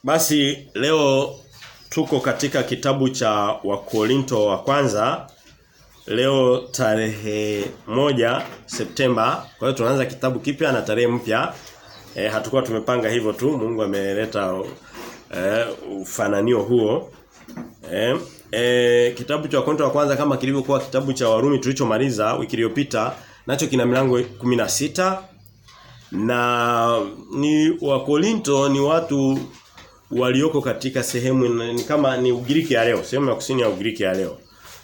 Basi leo tuko katika kitabu cha Wakorinto wa kwanza. Leo tarehe 1 Septemba. Kwa hiyo tunaanza kitabu kipya na tarehe mpya. Hatakuwa tumepanga hivyo tu. Mungu ameleta ufananio huo. Kitabu cha Wakorinto wa kwanza kama kilivyokuwa kitabu cha Warumi tulichomaliza wiki iliyopita, nacho kina milango 16 na ni Wakorinto ni watu walioko katika sehemu ni kama ni Ugiriki ya leo, sehemu ya kusini ya Ugiriki ya leo.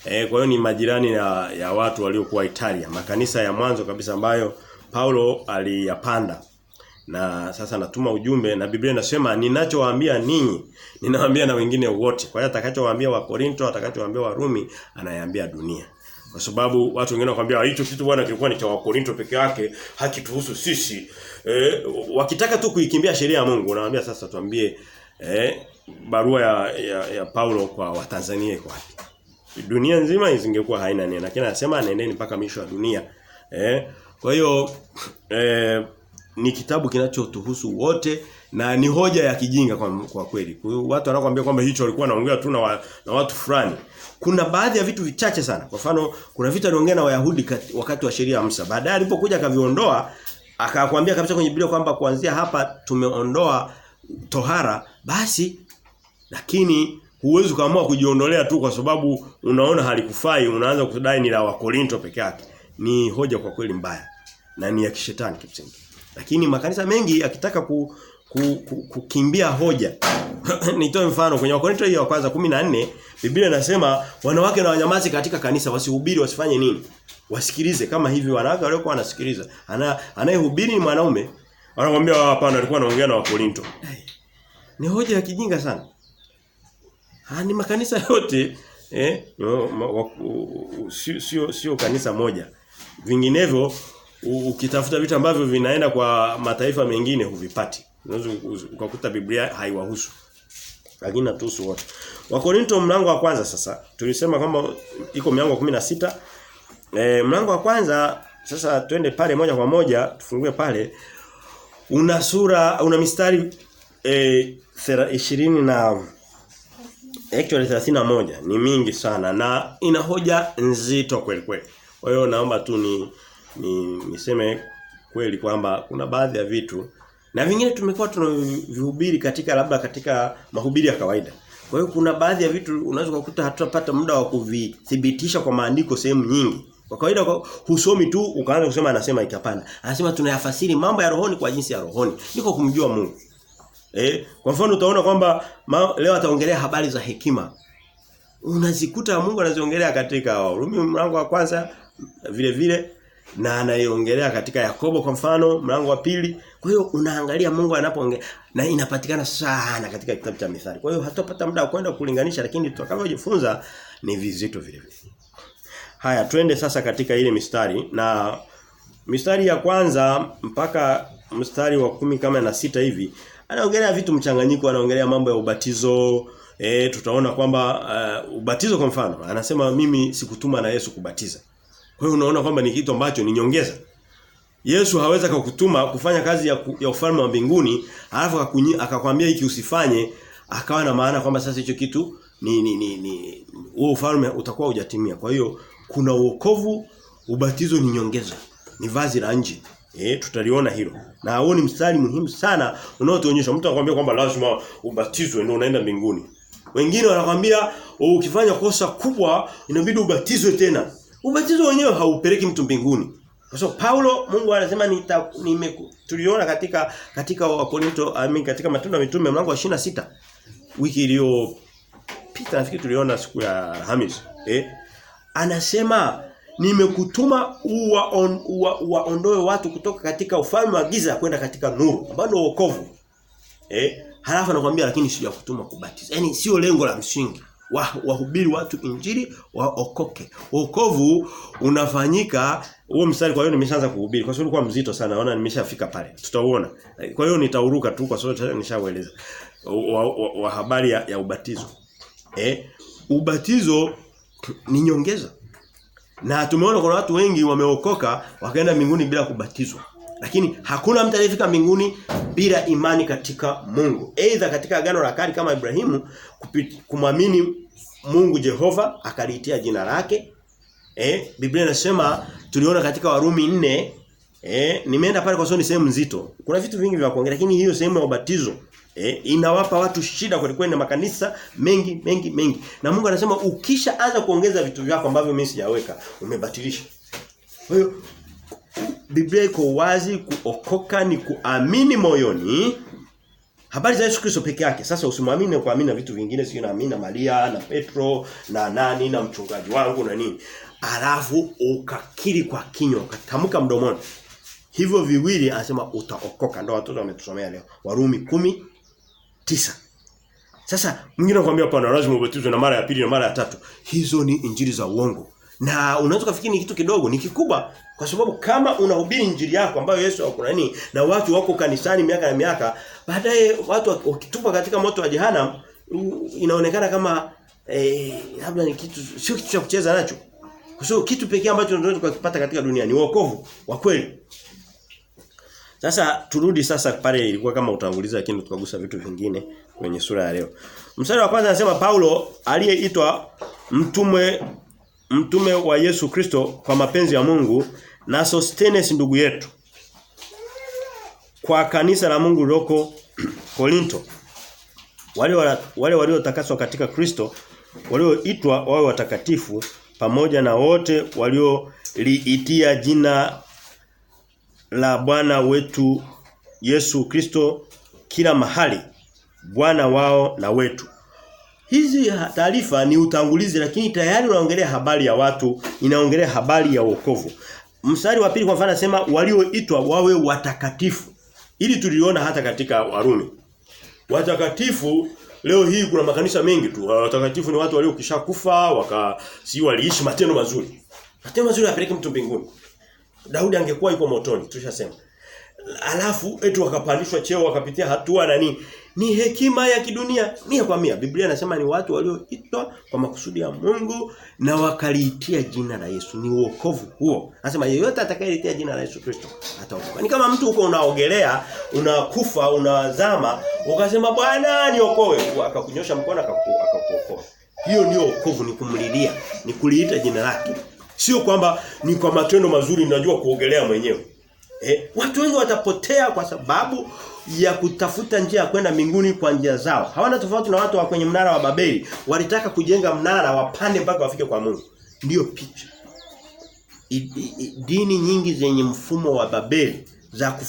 Kwa hiyo ni majirani ya watu waliokuwa Italia, makanisa ya mwanzo kabisa ambayo Paulo aliyapanda. Na sasa natuma ujumbe na Biblia inasema ninachowaambia ninyi, ninawaambia na wengine wote. Kwa hiyo atakachowaambia Wakorinto, atakachowaambia Warumi, anayaambia dunia. Kwa sababu watu wengine wanakuambia hicho kitu bwana kilikuwa ni cha Wakorinto peke yake, hakituhusu sisi. Wakitaka tu kuikimbia sheria ya Mungu, unawaambia sasa tuambie barua ya Paulo kwa Watanzania iko wapi? Dunia nzima isingekuwa haina neno. Lakini anasema anaendeni mpaka mwisho wa dunia. Kwa hiyo ni kitabu kinachotuhusu wote na ni hoja ya kijinga kwa kweli. Kwa hiyo watu wanakuambia kwamba hicho walikuwa wanaongea tu na watu fulani. Kuna baadhi ya vitu vichache sana. Kwa mfano kuna vitu aliongea na Wayahudi wakati wa sheria ya Musa. Baadaye alipokuja akaviondoa, akakwambia kabisa kwenye Biblia kwamba kuanzia hapa tumeondoa tohara, basi lakini huwezi kuamua kujiondolea tu kwa sababu unaona halikufai, unaanza kudai ni la Wakorinto peke yake. Ni hoja kwa kweli mbaya na ni ya kishetani kimsingi. Lakini makanisa mengi yakitaka kukimbia hoja. Nitoe mfano kwenye Wakorinto ya kwanza 14, Biblia inasema wanawake na wanyamazi katika kanisa wasihubiri, wasifanye nini? Wasikilize kama hivi wanawake waliokuwa wanasikiliza. Anayehubiri ni mwanaume. Wanakuambia hapana alikuwa anaongea na Wakorinto. Ni hoja ya kijinga sana. Ni makanisa yote sio kanisa moja. Vinginevyo ukitafuta vitu ambavyo vinaenda kwa mataifa mengine huvipati. Unaweza ukakuta Biblia haiwahusu. Lakini natuhusu wote. Wakorinto mlango wa kwanza sasa. Tulisema kwamba iko milango 16. Mlango wa kwanza sasa twende pale moja kwa moja, tufungue pale. Una mistari 20 na actually 31 ni mingi sana na ina hoja nzito kweli kweli. Kwa hiyo naomba tu niseme kweli kwamba kuna baadhi ya vitu na vingine tumekuwa tunavihubiri katika mahubiri ya kawaida. Kwa hiyo kuna baadhi ya vitu unaweza kukuta hatutapata muda wa kuvithibitisha kwa maandiko sehemu nyingi. Kwa kawaida husomi tu ukaanza kusema anasema ikapanda. Anasema tunayafasiri mambo ya rohoni kwa jinsi ya rohoni. Niko kumjua Mungu. Kwa mfano utaona kwamba leo ataongelea habari za hekima. Unazikuta Mungu anaziongelea katika Warumi mlango wa kwanza vile vile na anaiongelea katika Yakobo kwa mfano mlango wa pili. Kwa hiyo unaangalia Mungu anapoongea na inapatikana sana katika kitabu cha Mithali. Kwa hiyo hatutapata muda wa kwenda kulinganisha, lakini tutakavyojifunza ni vizito vile vile. Haya, twende sasa katika ile mistari, na mistari ya kwanza mpaka mstari wa 10 kama na 6 hivi anaongelea vitu mchanganyiko, anaongelea mambo ya ubatizo. Tutaona kwamba ubatizo kwa mfano anasema mimi sikutuma na Yesu kubatiza. Kwa hiyo unaona kwamba ni kitu ambacho ni nyongeza. Yesu hawezi kukutuma kufanya kazi ya ufalme wa mbinguni, alafu akakwambia hiki usifanye, akawa na maana kwamba sasa hicho kitu ni huo ufalme utakuwa hujatimia. Kwa hiyo kuna wokovu, ubatizo ni nyongeza. Ni vazi la nje. Tutaliona hilo. Na huo ni mstari muhimu sana unaotuonyesha mtu anakuambia kwamba lazima ubatizwe ndio unaenda mbinguni. Wengine wanakuambia ukifanya kosa kubwa inabidi ubatizwe tena. Ubatizo wenyewe haupeleki mtu mbinguni. Kwa sababu Paulo Mungu anasema tuliona katika Wakorinto katika Matendo ya Mitume mlango wa 26 wiki iliyopita nafikiri tuliona siku ya Alhamisi. Anasema nimekutuma uwaondoe watu kutoka katika ufalme wa giza kwenda katika nuru ambao ndio wokovu. Halafu anakuambia lakini sijakutuma kubatiza. Yaani sio lengo la msingi. Wahubiri watu injili waokoke. Wokovu unafanyika huo mstari. Kwa hiyo nimeshaanza kuhubiri kwa sababu ulikuwa mzito sana. Naona nimeshafika pale. Tutaona. Kwa hiyo nitauruka tu kwa sababu nishawaeleza wa habari ya ubatizo. Ubatizo ni nyongeza. Na tumeona kuna watu wengi wameokoka wakaenda mbinguni bila kubatizwa. Lakini hakuna mtu aliyefika mbinguni bila imani katika Mungu. Aidha katika agano la kale kama Ibrahimu kumwamini Mungu Jehova akaliitia jina lake. Biblia inasema tuliona katika Warumi 4 nimeenda pale kwa sababu ni sehemu nzito. Kuna vitu vingi vya kuongea lakini hiyo sehemu ya ubatizo inawapa watu shida kwa kweli na makanisa mengi. Na Mungu anasema ukishaanza kuongeza vitu vyako ambavyo mimi sijaweka umebatilisha. Kwa hiyo Biblia iko wazi kuokoka ni kuamini moyoni habari za Yesu Kristo peke yake. Sasa usimwamini kwa kuamini na vitu vingine, sio naamini na Maria na Petro na nani na mchungaji wangu na nini. Alafu ukakiri kwa kinywa, ukatamka mdomoni. Hivyo viwili anasema utaokoka. Ndio watoto wametusomea leo. Warumi 10:9. Sasa mwingine anakuambia hapana lazima ubatizwe na mara ya pili na mara ya tatu. Hizo ni injili za uongo. Na unaweza kufikiri ni kitu kidogo, ni kikubwa kwa sababu kama unahubiri injili yako ambayo Yesu hakuna nini na watu wako kanisani miaka na miaka, baadaye watu wakitupa katika moto wa jehanamu inaonekana kama labda ni kitu sio kitu cha kucheza nacho. Kwa sababu kitu pekee ambacho tunaweza kupata katika dunia ni wokovu wa kweli. Sasa turudi sasa pale ilikuwa kama utanguliza lakini tukagusa vitu vingine kwenye sura ya leo. Mstari wa kwanza anasema Paulo aliyeitwa mtume wa Yesu Kristo kwa mapenzi ya Mungu na Sostenes ndugu yetu kwa kanisa la Mungu liloko Korinto, wale waliotakaswa katika Kristo, walioitwa wawe watakatifu pamoja na wote walioliitia jina la Bwana wetu Yesu Kristo kila mahali, Bwana wao na wetu. Hizi taarifa ni utangulizi lakini tayari unaongelea habari ya watu, inaongelea habari ya wokovu. Mstari wa pili kwa mfano anasema walioitwa wawe watakatifu. Ili tuliona hata katika Warumi. Watakatifu leo hii kuna makanisa mengi tu. Watakatifu ni watu waliokishakufa, waliishi matendo mazuri. Matendo mazuri yapeleke mtu mbinguni. Daudi angekuwa yuko motoni, tulishasema. Alafu eti wakapandishwa cheo wakapitia hatua na nini? Ni hekima ya kidunia 100%. Biblia inasema ni watu walioitwa kwa makusudi ya Mungu na wakaliitia jina la Yesu. Ni wokovu huo. Anasema yeyote atakayeliitia jina la Yesu Kristo ataokoka. Ni kama mtu uko unaogelea, unakufa, unazama, ukasema Bwana niokoe, akakunyosha mkono akakuokoa. Hiyo ndio wokovu, ni kumlilia, ni kuliita jina lake. Sio kwamba ni kwa matendo mazuri ninajua kuogelea mwenyewe. Watu wengi watapotea kwa sababu ya kutafuta njia ya kwenda mbinguni kwa njia zao. Hawana tofauti na watu wa kwenye mnara wa Babeli, walitaka kujenga mnara wapande mpaka wafike kwa Mungu. Ndiyo picha. Dini nyingi zenye mfumo wa Babeli za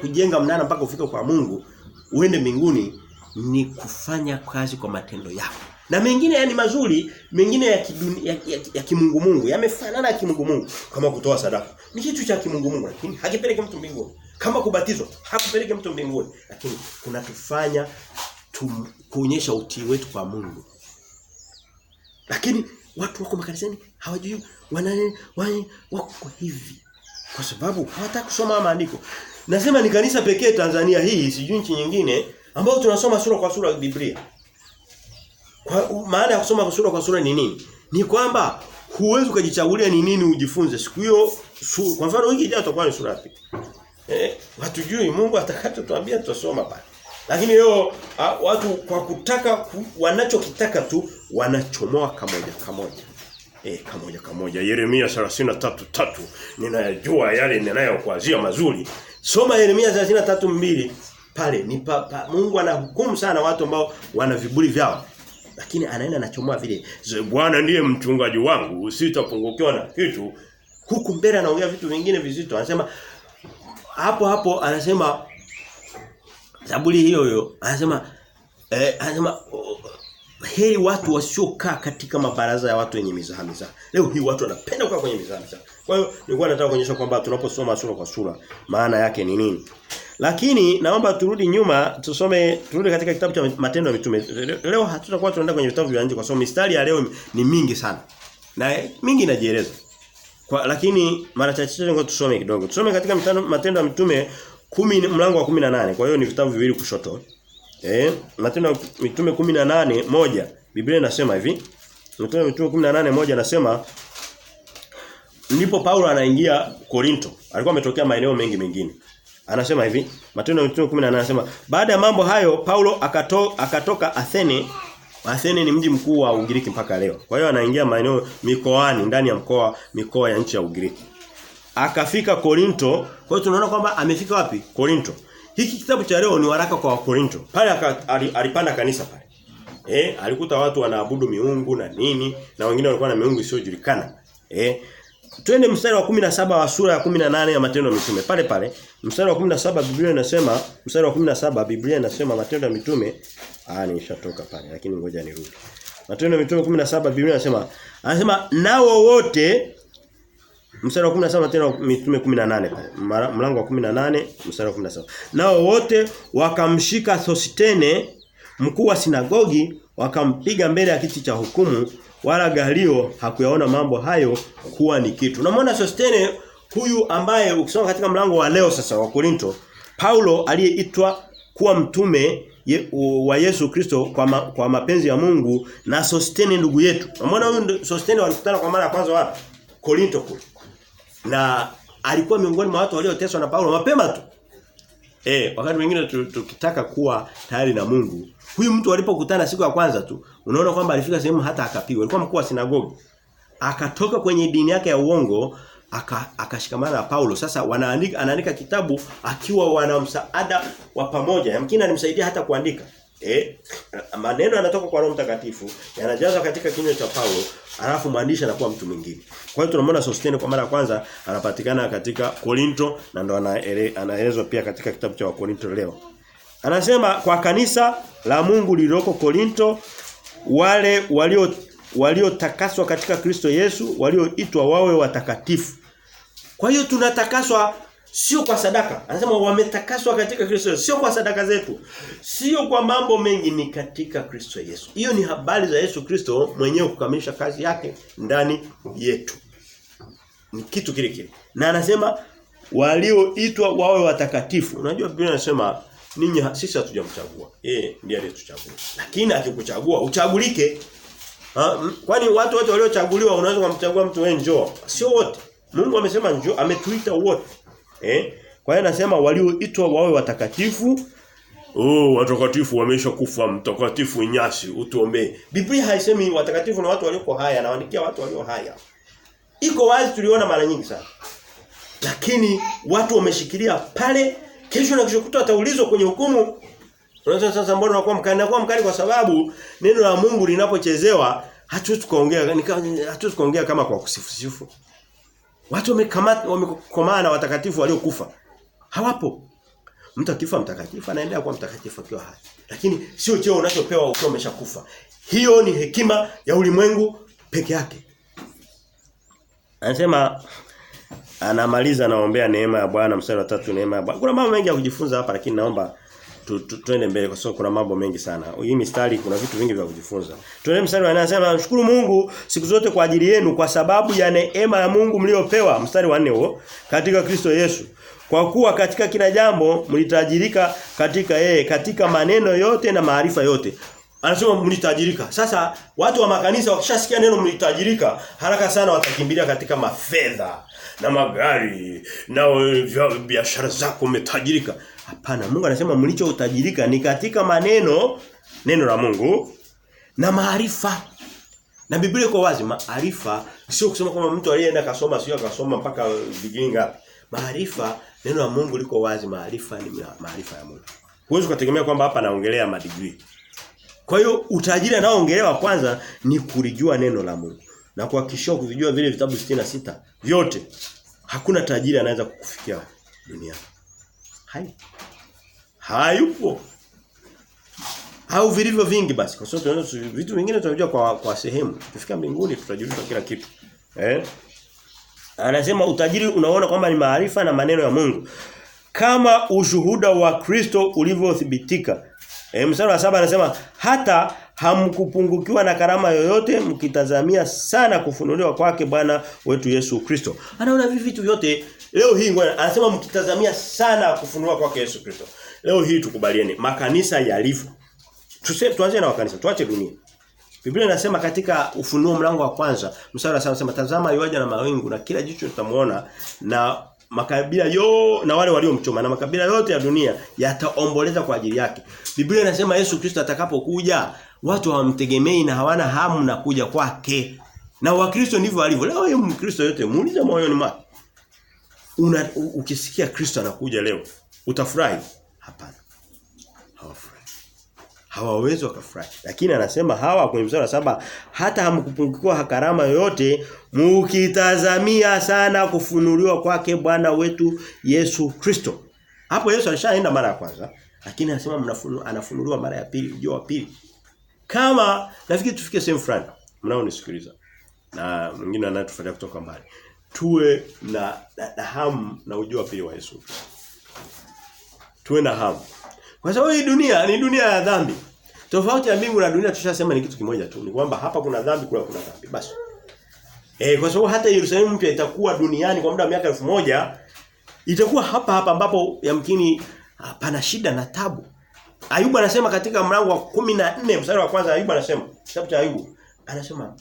kujenga mnara mpaka ufike kwa Mungu, uende mbinguni, ni kufanya kazi kwa matendo yako. Na mengine yani mazuri, mengine ya kimungu yamefanana ya kimungu kama kutoa sadaka. Ni kitu cha kimungu lakini hakipeleki mtu mbinguni. Kama kubatizwa hakupeleki mtu mbinguni, lakini kunatufanya kuonyesha utii wetu kwa Mungu. Lakini watu wako makanisani hawajui wako hivi kwa sababu hawataka kusoma maandiko. Nasema ni kanisa pekee Tanzania hii, sijui nchi nyingine ambao tunasoma sura kwa sura Biblia. Kwa maana ya kusoma sura kwa sura ni nini? Ni kwamba huwezi kujichagulia ni nini ujifunze. Siku hiyo kwa mfano wiki ijayo tutakuwa ni sura yapi? Hatujui, Mungu atakachotuambia tutasoma pale. Lakini leo watu kwa kutaka wanachokitaka tu wanachomoa kamoja. Yeremia 33:3 ninayajua yale ninayokuazia mazuri. Soma Yeremia 33:2 pale ni Mungu anahukumu sana watu ambao wana viburi vyao. Lakini anaenda anachomoa vile. Bwana ndiye mchungaji wangu, sitapungukiwa na kitu. Huku mbele anaongea vitu vingine vizito. Anasema hapo anasema Zaburi hiyo anasema heri watu wasiokaa katika mabaraza ya watu wenye mizaha. Leo hii watu wanapenda kukaa kwenye mizaha. Kwa hiyo nilikuwa nataka kuonyesha kwamba tunaposoma sura kwa sura maana yake ni nini. Lakini naomba turudi nyuma turudi katika kitabu cha Matendo ya Mitume. Leo hatutakuwa tunaenda kwenye vitabu vya nje kwa sababu mistari ya leo ni mingi sana. Na mingi inajieleza. Lakini mara chache ngoja tusome kidogo. Tusome katika Matendo ya Mitume 10 mlango wa 18. Kwa hiyo ni vitabu viwili kushoto. Matendo ya Mitume 18:1. Biblia inasema hivi. Matendo ya Mitume 18:1 anasema ndipo Paulo anaingia Korinto. Alikuwa ametokea maeneo mengi mengine. Anasema hivi, Matendo ya Mitume 18 anasema, baada ya mambo hayo Paulo akatoka Athene. Athene ni mji mkuu wa Ugiriki mpaka leo. Kwa hiyo anaingia maeneo mikoani ndani ya mikoa ya nchi ya Ugiriki. Akafika Korinto. Kwa hiyo tunaona kwamba amefika wapi? Korinto. Hiki kitabu cha leo ni waraka kwa Wakorinto. Pale alipanda kanisa pale. Alikuta watu wanaabudu miungu na nini, na wengine walikuwa na miungu isiyojulikana. Twende mstari wa 17 wa sura ya 18 ya Matendo ya Mitume. Pale mstari wa 17 Biblia inasema, Matendo ya Mitume, nishatoka pale lakini ngoja nirudi. Matendo ya Mitume 17 Biblia anasema nao wote, mstari wa 17 Matendo ya Mitume 18 pale. Mlango wa 18 mstari wa 17. Nao wote wakamshika Sosthene, mkuu wa sinagogi, wakampiga mbele ya kiti cha hukumu, wala Galio hakuyaona mambo hayo kuwa ni kitu. Unamwona Sosthene huyu ambaye ukisoma katika mlango wa leo sasa wa Korinto, Paulo aliyeitwa kuwa mtume wa Yesu Kristo kwa mapenzi ya Mungu, na Sosthene ndugu yetu. Unamwona huyu Sosthene walikutana kwa mara ya kwanza wapi? Korinto kule. Na alikuwa miongoni mwa watu walioteswa na Paulo mapema tu. Wakati mwingine tukitaka kuwa tayari na Mungu, huyu mtu walipokutana siku ya kwanza tu, unaona kwamba alifika sehemu hata akapigwa. Alikuwa mkuu wa sinagogi. Akatoka kwenye dini yake ya uongo, akashikamana na Paulo. Sasa anaandika kitabu akiwa wana msaada wa pamoja. Yamkini alimsaidia hata kuandika. Maneno yanatoka kwa Roho Mtakatifu, yanajazwa katika kinywa cha Paulo, alafu mwandishi anakuwa mtu mwingine. Kwa hiyo tunamwona Sosthene kwa mara ya kwanza anapatikana katika Korinto, na ndo anaelezwa pia katika kitabu cha Wakorinto leo. Anasema kwa kanisa la Mungu lililoko Korinto, wale waliotakaswa katika Kristo Yesu, walioitwa wawe watakatifu. Kwa hiyo tunatakaswa sio kwa sadaka. Anasema wametakaswa katika Kristo Yesu, sio kwa sadaka zetu, sio kwa mambo mengi, ni katika Kristo Yesu. Hiyo ni habari za Yesu Kristo mwenyewe kukamilisha kazi yake ndani yetu. Ni kitu kile kile. Na anasema walioitwa wawe watakatifu. Unajua Biblia inasema sisi hatujamchagua. Ndiye aliyetuchagua. Lakini akikuchagua uchagulike. Kwani watu wote waliochaguliwa unaweza kumchagua mtu wewe njoo? Sio wote. Mungu amesema njoo, ametuita wote. Kwa hiyo anasema walioitwa wawe watakatifu. Watakatifu wameshakufa, mtakatifu Inyasi utuombee. Biblia haisemi watakatifu na watu walioko haya, anawaandikia watu walio haya. Iko wazi, tuliona mara nyingi sana. Lakini watu wameshikilia pale, kesho na kesho kutwa ataulizwa kwenye hukumu. Unaweza sasa mbona unakuwa mkali? Nakuwa mkali kwa sababu neno la Mungu linapochezewa hatuwezi kuongea kama kwa kusifu. Watu wamekomaa na watakatifu waliokufa. Hawapo. Mtu akifa mtakatifu anaendelea kuwa mtakatifu akiwa hai. Lakini sio cheo unachopewa ukiwa umeshakufa. Hiyo ni hekima ya ulimwengu peke yake. Anasema, anamaliza naombea neema ya Bwana, mstari wa 3, neema ya Bwana. Kuna mambo mengi ya kujifunza hapa, lakini naomba tuende mbele kwa sababu kuna mambo mengi sana. Hii mistari kuna vitu vingi vya kujifunza. Tuende mstari wa 4, anasema mshukuru Mungu siku zote kwa ajili yenu kwa sababu ya neema ya Mungu mliopewa, mstari wa 4 huo, katika Kristo Yesu. Kwa kuwa katika kila jambo mlitajirika katika yeye, katika maneno yote na maarifa yote. Anasema mlitajirika. Sasa watu wa makanisa wakishasikia neno mlitajirika, haraka sana watakimbilia katika mafedha na magari na biashara zako umetajirika. Hapana, Mungu anasema mlichotajirika ni katika neno la Mungu na maarifa. Na Biblia iko wazi, maarifa sio kusema kwamba mtu aliyeenda akasoma mpaka degree ngapi. Maarifa, neno la Mungu liko wazi, maarifa ni maarifa ya Mungu. Huwezi kutegemea kwamba hapa naongelea madegree. Kwa hiyo utajiri anaoongelewa kwanza ni kulijua neno la Mungu. Na kuhakikisha kuvijua vile vitabu 66 vyote. Hakuna tajiri anaweza kukufikia duniani. Hayupo. Au vilivyo vingi basi. Kwa sababu vitu vingine tunajua kwa sehemu. Tukifika mbinguni tutajua kila kitu. Anasema utajiri unaona kwamba ni maarifa na maneno ya Mungu. Kama ushuhuda wa Kristo ulivyothibitika. Mstari wa 7 anasema hata hamkupungukiwa na karama yoyote mkitazamia sana kufunuliwa kwake Bwana wetu Yesu Kristo. Anaona vitu vyote leo hii anasema mkitazamia sana kufunuliwa kwake Yesu Kristo. Leo hii tukubalieni makanisa yalivyo. Tuanze na makanisa, tuache dunia. Biblia inasema katika Ufunuo mlango wa 1, mstari wa 7 anasema tazama yuaja na mawingu na kila jicho litamuona na makabila na wale waliomchoma na makabila yote ya dunia yataomboleza kwa ajili yake. Biblia inasema Yesu Kristo atakapokuja watu hawamtegemei na hawana hamu na kuja kwake. Na Wakristo ndivyo walivyo. Leo yeye Mkristo yote muulize moyoni mwake. Ukisikia Kristo anakuja leo, utafurahi? Hapana. Hawafurahi. Hawawezi wakafurahi. Lakini anasema hawa kwenye mstari wa 7 hata hamkupungukiwa karama yoyote mukitazamia sana kufunuliwa kwake Bwana wetu Yesu Kristo. Hapo Yesu alishaenda mara ya kwanza, lakini anasema anafunuliwa mara ya pili, ujio wa pili. Kama nafikiri tufike sehemu fulani, mnaonisikiliza na mwingine anatufuatia kutoka mbali. Tuwe na hamu na ujio wa pili wa Yesu. Tuwe na hamu. Kwa sababu hii dunia ni dunia ya dhambi. Tofauti ya mbingu na dunia tushasema ni kitu kimoja tu. Ni kwamba hapa kuna dhambi, kuna dhambi. Basi. Kwa sababu hata Yerusalemu mpya itakuwa duniani kwa muda wa miaka 1000, itakuwa hapa ambapo yamkini pana shida na tabu. Ayubu anasema katika mlango wa 14 mstari wa kwanza, Ayubu anasema, kitabu cha Ayubu, anasema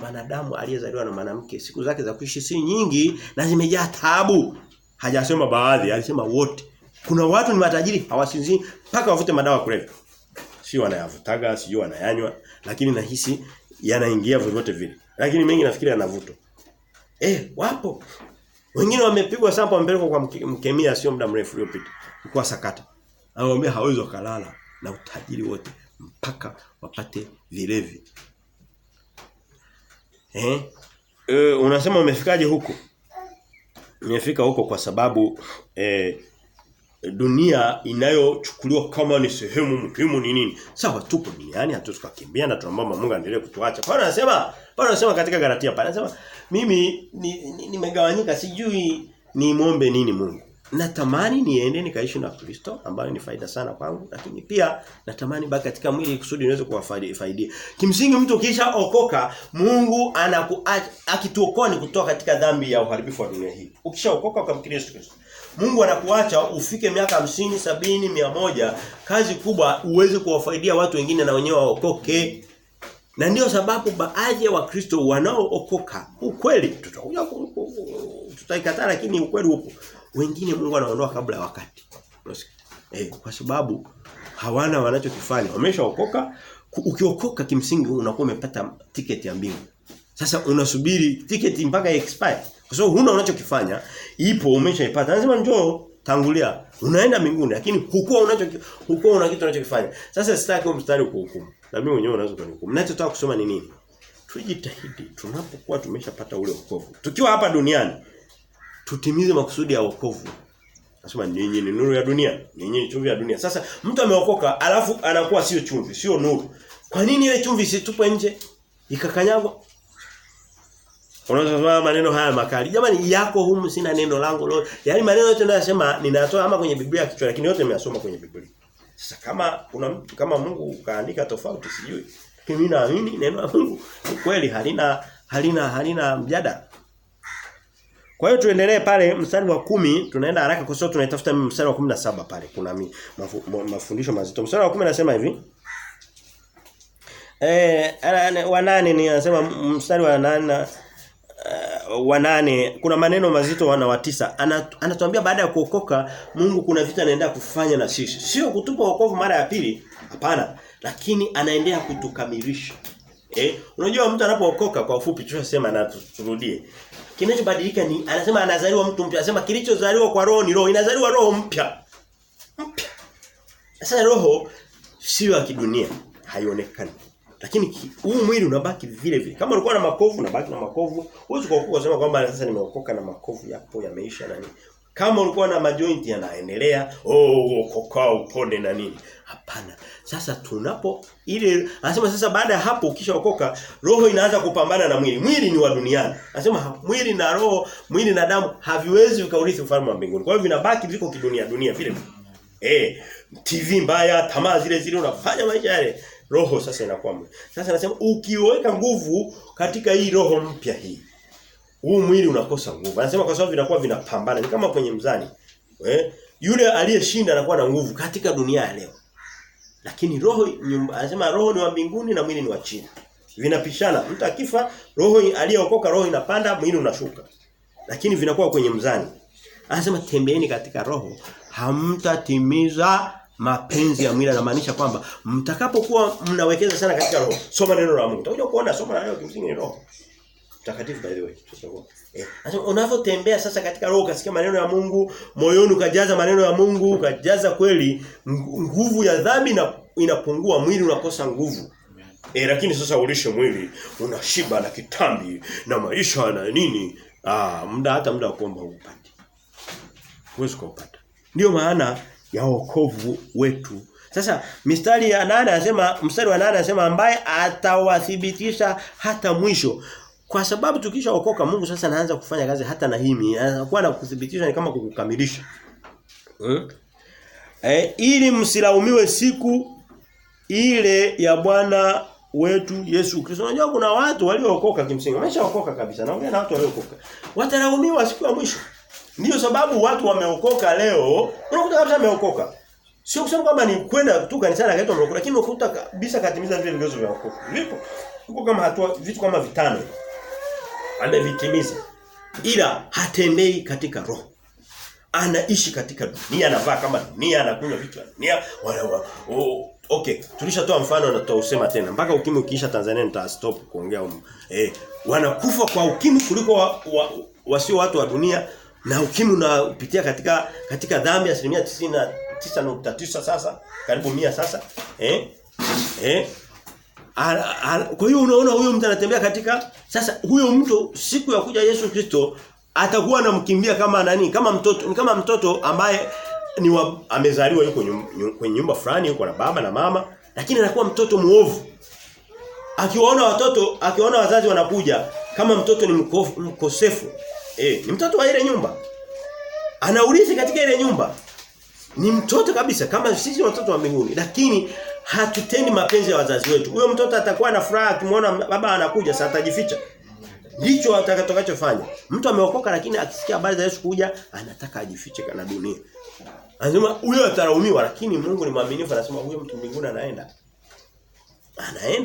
mwanadamu aliyezaliwa na mwanamke siku zake za kuishi si nyingi na zimejaa taabu. Hajasema baadhi, alisema wote. Kuna watu ni matajiri hawasinzii mpaka wavute madawa kulevya. Si wanayavutaga, sio wanayanywa, lakini nahisi yanaingia vyovyote vile. Lakini mengi nafikiri yanavutwa. Wapo. Wengine wamepigwa sample wamepelekwa kwa mkemia sio muda mrefu uliopita. Kwa sakata. Anamwambia hawezi kulala na utajiri wote mpaka wapate vilevi. Unasema umefikaje huko? Nimefika huko kwa sababu dunia inayochukuliwa kama ni sehemu muhimu ni nini? Sawa tupo duniani hatutukakimbia na tunaomba Mungu aendelee kutuacha. Paulo anasema katika Galatia pale anasema mimi nimegawanyika sijui niombe nini Mungu. Natamani niende nikaishi na Kristo ambayo ni faida sana kwangu, lakini pia natamani baki katika mwili kusudi niweze kuwafaidia. Kimsingi mtu kisha okoka, Mungu akituokoa ni kutoka katika dhambi ya uharibifu wa dunia hii. Ukishaokoka ukamkiri Yesu Kristo, Mungu anakuacha ufike miaka 50, 70, 100, kazi kubwa uweze kuwafaidia watu wengine na wenyewe waokoke. Na ndio sababu baadhi ya Wakristo wanaookoka, ukweli tutaikataa lakini ukweli upo. Wengine Mungu anaondoa kabla ya wakati. Kwa sababu hawana wanachokifanya. Wameshaokoka, ukiokoka kimsingi unakuwa umepata tiketi ya mbingu. Sasa unasubiri tiketi mpaka expire. Kwa sababu huna unachokifanya, ipo umeshaipata. Lazima njoo tangulia. Unaenda mbinguni lakini hukuwa una kitu unachokifanya. Sasa sitaki mstari kuhukumu. Na mimi mwenyewe unaweza kunihukumu. Ninachotaka kusema ni nini? Tujitahidi tunapokuwa tumeshapata ule wokovu. Tukiwa hapa duniani tutimize makusudi ya wokovu. Nasema ninyi ni nuru ya dunia, ninyi ni chumvi ya dunia. Sasa mtu ameokoka alafu anakuwa sio chumvi, sio nuru. Kwa nini ile chumvi isitupwe nje ikakanyagwa? Unaweza maneno haya makali. Jamani yako humu sina neno langu lolote. Yaani maneno yote ninayosema ninatoa ama kwenye Biblia kichwa lakini yote nimeyasoma kwenye Biblia. Sasa kama Mungu kaandika tofauti sijui. Mimi naamini neno la Mungu ni kweli halina mjadala. Kwa hiyo tuendelee pale mstari wa 10 tunaenda haraka kwa sababu tunaitafuta mstari wa 17 pale kuna mafundisho mazito. Mstari wa 10 anasema hivi. Wa 8 ni anasema mstari wa 8 wa 8 kuna maneno mazito wana wa 9. Anatuambia baada ya kuokoka Mungu kuna vitu anaendelea kufanya na sisi. Sio kutupa wokovu mara ya pili, hapana, lakini anaendelea kutukamilisha. Unajua mtu anapookoka kwa ufupi tunasema na turudie. Kinachobadilika ni anasema anazaliwa mtu mpya. Anasema kilichozaliwa kwa roho ni roho, inazaliwa roho mpya. Sasa roho sio ya kidunia, haionekani. Lakini huu mwili unabaki vile vile. Kama ulikuwa na makovu unabaki na makovu. Huwezi kuokoka kusema kwamba sasa nimeokoka na makovu yapo yameisha na nini. Kama ulikuwa na majoint yanaendelea, okoka upone na nini. Hapana. Sasa anasema sasa baada ya hapo ukishaokoka roho inaanza kupambana na mwili. Mwili ni wa duniani. Anasema mwili na roho, mwili na damu haviwezi vikaurithi ufalme wa mbinguni. Kwa hiyo vinabaki viko kidunia vile. TV mbaya, tamaa zile unafanya maisha yale. Roho sasa inakuwa mwili. Sasa anasema ukiweka nguvu katika hii roho mpya hii, huu mwili unakosa nguvu. Anasema kwa sababu vinakuwa vinapambana. Ni kama kwenye mzani. Yule aliyeshinda anakuwa na nguvu katika dunia ya leo. Lakini roho anasema roho ni wa mbinguni na mwili ni wa chini. Vinapishana. Mtu akifa roho aliyeokoka roho inapanda, mwili unashuka. Lakini vinakuwa kwenye mzani. Anasema tembeeni katika roho, hamtatimiza mapenzi ya mwili. Anamaanisha kwamba mtakapokuwa mnawekeza sana katika roho, soma neno la Mungu. Utakuja kuona soma la leo kimsingi ni roho. Takatifu by the way. Anasema unapotembea sasa katika roho, ukasikia maneno ya Mungu, moyoni ukajaza maneno ya Mungu, ukajaza kweli, nguvu ya dhambi inapungua, mwili unakosa nguvu. Lakini sasa ulishe mwili, unashiba na kitambi na maisha na nini? Hata muda wa kuomba upate. Huwezi kupata. Ndio maana ya wokovu wetu. Sasa mstari wa 8 anasema ambaye atawathibitisha hata mwisho. Kwa sababu tukishaokoka Mungu sasa anaanza kufanya kazi hata na himi. Anakuwa na kuthibitisha ni kama kukamilisha. Ili msilaumiwe siku ile ya Bwana wetu Yesu Kristo. Unajua kuna watu waliookoka kimsingi. Wameshaokoka kabisa. Naongea na watu waliookoka. Watalaumiwa siku ya mwisho. Ndiyo sababu watu wameokoka leo, unakuta kabisa wameokoka. Sio kusema kwamba ni kwenda tu kanisani akaitwa ameokoka, lakini unakuta kabisa katimiza vile vigezo vya wokovu. Vipo. Huko kama hatua vitu kama 5. Amevitimiza. Ila hatembei katika roho. Anaishi katika dunia, anavaa kama dunia, anakunywa vitu vya dunia. Okay, tulishatoa mfano na tutausema tena. Mpaka ukimwi ukiisha Tanzania nitastop kuongea wanakufa kwa ukimwi kuliko wasio watu wa dunia. Na ukimwi unapitia katika dhambi 99.9 sasa, karibu 100 sasa. Kwa hiyo unaona huyo mtu anatembea katika sasa huyo mtu siku ya kuja Yesu Kristo atakuwa anamkimbia kama nani? Kama mtoto, ni kama mtoto ambaye amezaliwa yuko kwenye nyumba fulani, yuko na baba na mama, lakini anakuwa mtoto muovu. Akiwaona wazazi wanakuja kama mtoto ni mkosefu. Ni mtoto wa ile nyumba. Anaurithi katika ile nyumba. Ni mtoto kabisa kama sisi watoto wa mbinguni, lakini hatutendi mapenzi ya wazazi wetu. Huyo mtoto atakuwa na furaha akimwona baba anakuja, sasa atajificha. Ndicho atakachofanya. Mtu ameokoka lakini akisikia habari za Yesu kuja, anataka ajifiche kana dunia. Anasema huyo ataraumiwa, lakini Mungu ni mwaminifu, anasema huyo mtu mbinguni anaenda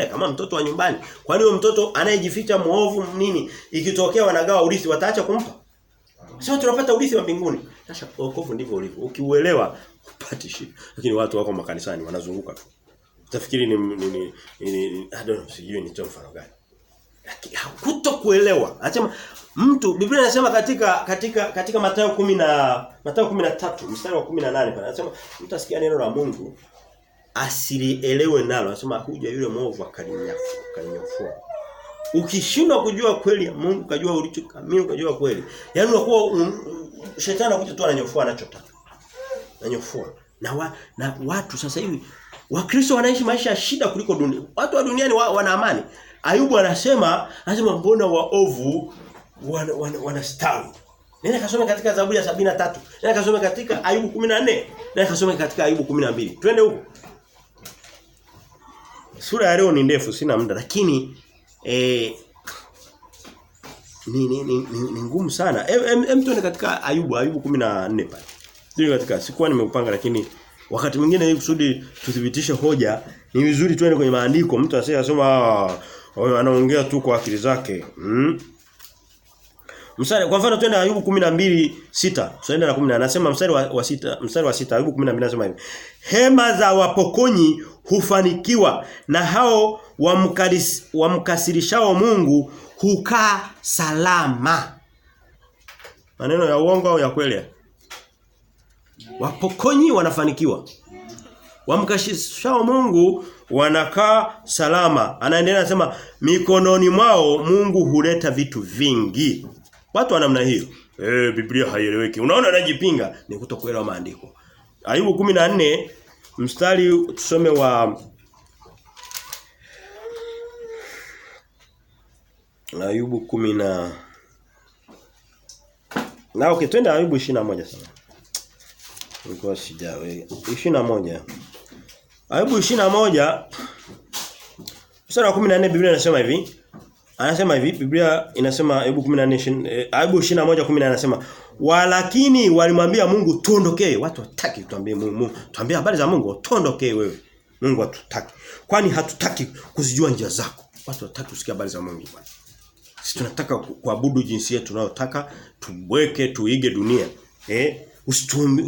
kama mtoto wa nyumbani. Kwani huyo mtoto anayejificha muovu nini, ikitokea wanagawa urithi wataacha kumpa? Sio tunapata urithi wa mbinguni. Sasa wokovu ndivyo ulivyo. Ukiuelewa upate shida. Lakini watu wako makanisani wanazunguka tu. Utafikiri ni I don't know, sijui ni mfano gani. Lakini kutokuelewa. Anasema mtu, Biblia inasema katika Mathayo 13 mstari wa 18 pale anasema mtu asikia neno la Mungu asilielewe nalo. Anasema huja yule mwovu akalinyafua. Ukishindwa kujua kweli ya Mungu, kujua ulicho kamili, kujua kweli. Yaani unakuwa shetani anakuja tu ananyofua anachotaka. Ananyofua. Na watu sasa hivi Wakristo wanaishi maisha ya shida kuliko dunia. Watu wa duniani wana amani. Ayubu anasema mbona waovu wanastawi. Nenda kasome katika Zaburi ya 73. Nenda kasome katika Ayubu 14. Nenda kasome katika Ayubu 12. Twende huko. Sura ya leo ni ndefu, sina muda, lakini ni ngumu sana. Tuende katika Ayubu 14 pale. Ndio katika sikuwa nimepanga, lakini wakati mwingine ili kusudi tuthibitishe hoja ni vizuri tuende kwenye maandiko. Mtu asiyasoma anaongea tu kwa akili zake. Mstari kwa mfano twende Ayubu 12:6. Tunaenda na 10. Anasema mstari wa 6 Ayubu 12 anasema hivi. Hema za wapokonyi hufanikiwa na hao wamkasirishao Mungu hukaa salama. Maneno ya uongo au ya kweli? Wapokonyi wanafanikiwa. Wamkasirishao Mungu wanakaa salama. Anaendelea anasema mikononi mwao Mungu huleta vitu vingi. Watu wa namna hiyo. Biblia haieleweki. Unaona anajipinga ni kutokuelewa maandiko. Ayubu 14 mstari tusome wa Ayubu 10 na okay, twende Ayubu 21 sasa. Nilikuwa sijawe 21. Ayubu 21 mstari wa 14 Biblia inasema hivi. Anasema hivi, Biblia inasema Ayubu 14 Ayubu 21:10 anasema walakini walimwambia Mungu tuondokee. Watu hataki tuambie Mungu, tuambie habari za Mungu, tuondokee wewe. Mungu hatutaki. Kwani hatutaki kuzijua njia zako. Watu hataki kusikia habari za Mungu bwana. Sisi tunataka kuabudu jinsi yetu tunayotaka, tubweke, tuige dunia.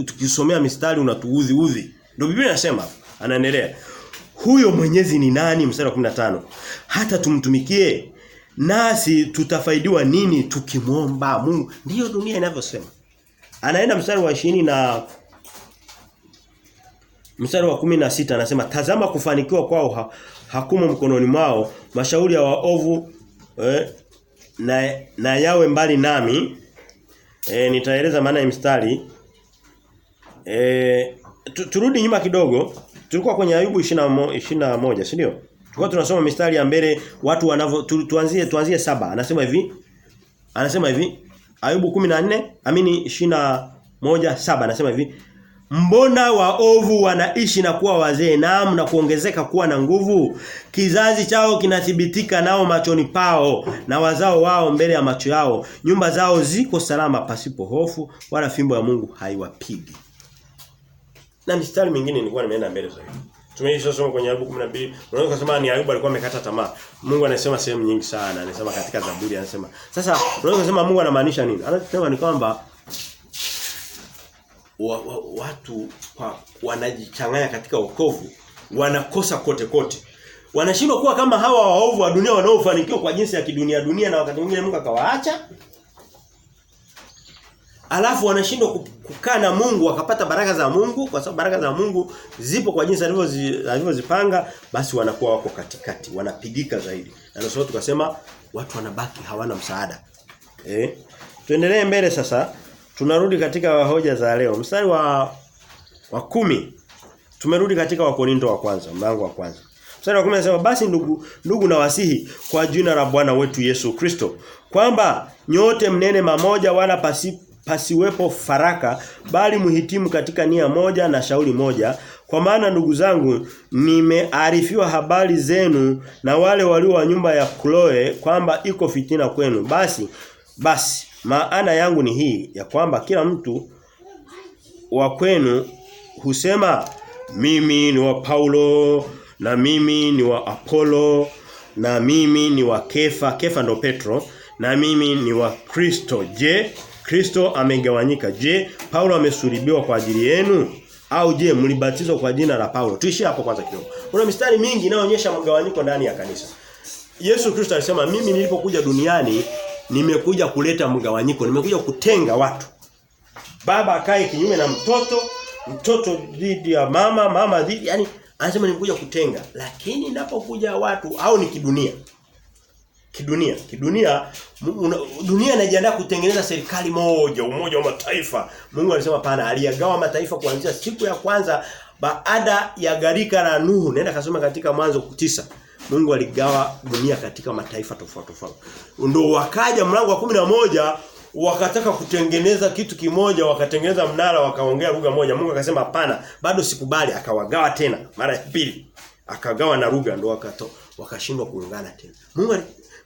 Tukisomea mistari unatuudhi. Ndio Biblia inasema. Anaendelea. Huyo Mwenyezi ni nani? Mstari wa 15. Hata tumtumikie, nasi tutafaidiwa nini tukimwomba Mungu? Ndiyo dunia inavyosema. Anaenda mstari wa 20 na mstari wa 16 anasema, tazama kufanikiwa kwao hakumo mkononi mwao, mashauri ya waovu na yawe mbali nami. Nitaeleza maana ya mstari. Turudi nyuma kidogo. Tulikuwa kwenye Ayubu 21, si ndio? Tulikuwa tunasoma mistari ya mbele watu wanavyo tuanzie 7. Anasema hivi Ayubu 21:7 anasema hivi, mbona waovu wanaishi na kuwa wazee, naam na kuongezeka kuwa na nguvu? Kizazi chao kinathibitika nao machoni pao, na wazao wao mbele ya macho yao. Nyumba zao ziko salama pasipo hofu, wala fimbo ya Mungu haiwapigi. Na mistari mingine nilikuwa nimeenda mbele zaidi. Tumeshasoma kwenye Ayubu 12. Unaweza kusema ni Ayubu alikuwa amekata tamaa. Mungu anasema sehemu nyingi sana. Anasema katika Zaburi anasema. Sasa unaweza kusema Mungu anamaanisha nini? Anasema ni kwamba watu wanajichanganya katika wokovu, wanakosa kote kote. Wanashindwa kuwa kama hawa waovu wa dunia wanaofanikiwa kwa jinsi ya kidunia na wakati mwingine Mungu akawaacha. Alafu wanashindwa kukaa na Mungu wakapata baraka za Mungu, kwa sababu baraka za Mungu zipo kwa jinsi alivyozipanga, basi wanakuwa wako katikati, wanapigika zaidi. Na ndio sababu tukasema watu wanabaki hawana msaada. Tuendelee mbele sasa. Tunarudi katika hoja za leo. Mstari wa 10. Tumerudi katika Wakorinto wa kwanza, mlango wa kwanza. Mstari wa 10 anasema, basi ndugu na wasihi kwa jina la Bwana wetu Yesu Kristo, kwamba nyote mnene mamoja, wala pasiwepo faraka, bali muhitimu katika nia moja na shauri moja. Kwa maana ndugu zangu, nimearifiwa habari zenu na wale walio wa nyumba ya Kloe kwamba iko fitina kwenu. Basi maana yangu ni hii, ya kwamba kila mtu wa kwenu husema, mimi ni wa Paulo, na mimi ni wa Apolo, na mimi ni wa Kefa ndo Petro, na mimi ni wa Kristo. Je, Kristo amegawanyika? Je, Paulo amesulubiwa kwa ajili yenu? Au je, mlibatizwa kwa jina la Paulo? Tuishie hapo kwanza kidogo. Kuna mistari mingi inayoonyesha mgawanyiko ndani ya kanisa. Yesu Kristo alisema, mimi nilipokuja duniani nimekuja kuleta mgawanyiko, nimekuja kutenga watu. Baba akae kinyume na mtoto dhidi ya mama dhidi, yani anasema nimekuja kutenga. Lakini ninapokuja watu au ni kidunia. Dunia inajiandaa kutengeneza serikali moja, umoja wa mataifa. Mungu alisema pana, aliyagawa mataifa kuanzia siku ya kwanza baada ya gharika la Nuhu. Nenda kasoma katika Mwanzo 9. Mungu aligawa dunia katika mataifa tofauti. Ndio wakaja mlango wa 11 wakataka kutengeneza kitu kimoja, wakatengeneza mnara, wakaongea lugha moja. Mungu akasema hapana, bado sikubali, akawagawa tena mara ya pili. Akagawa na lugha, ndio wakashindwa kuungana tena. Mungu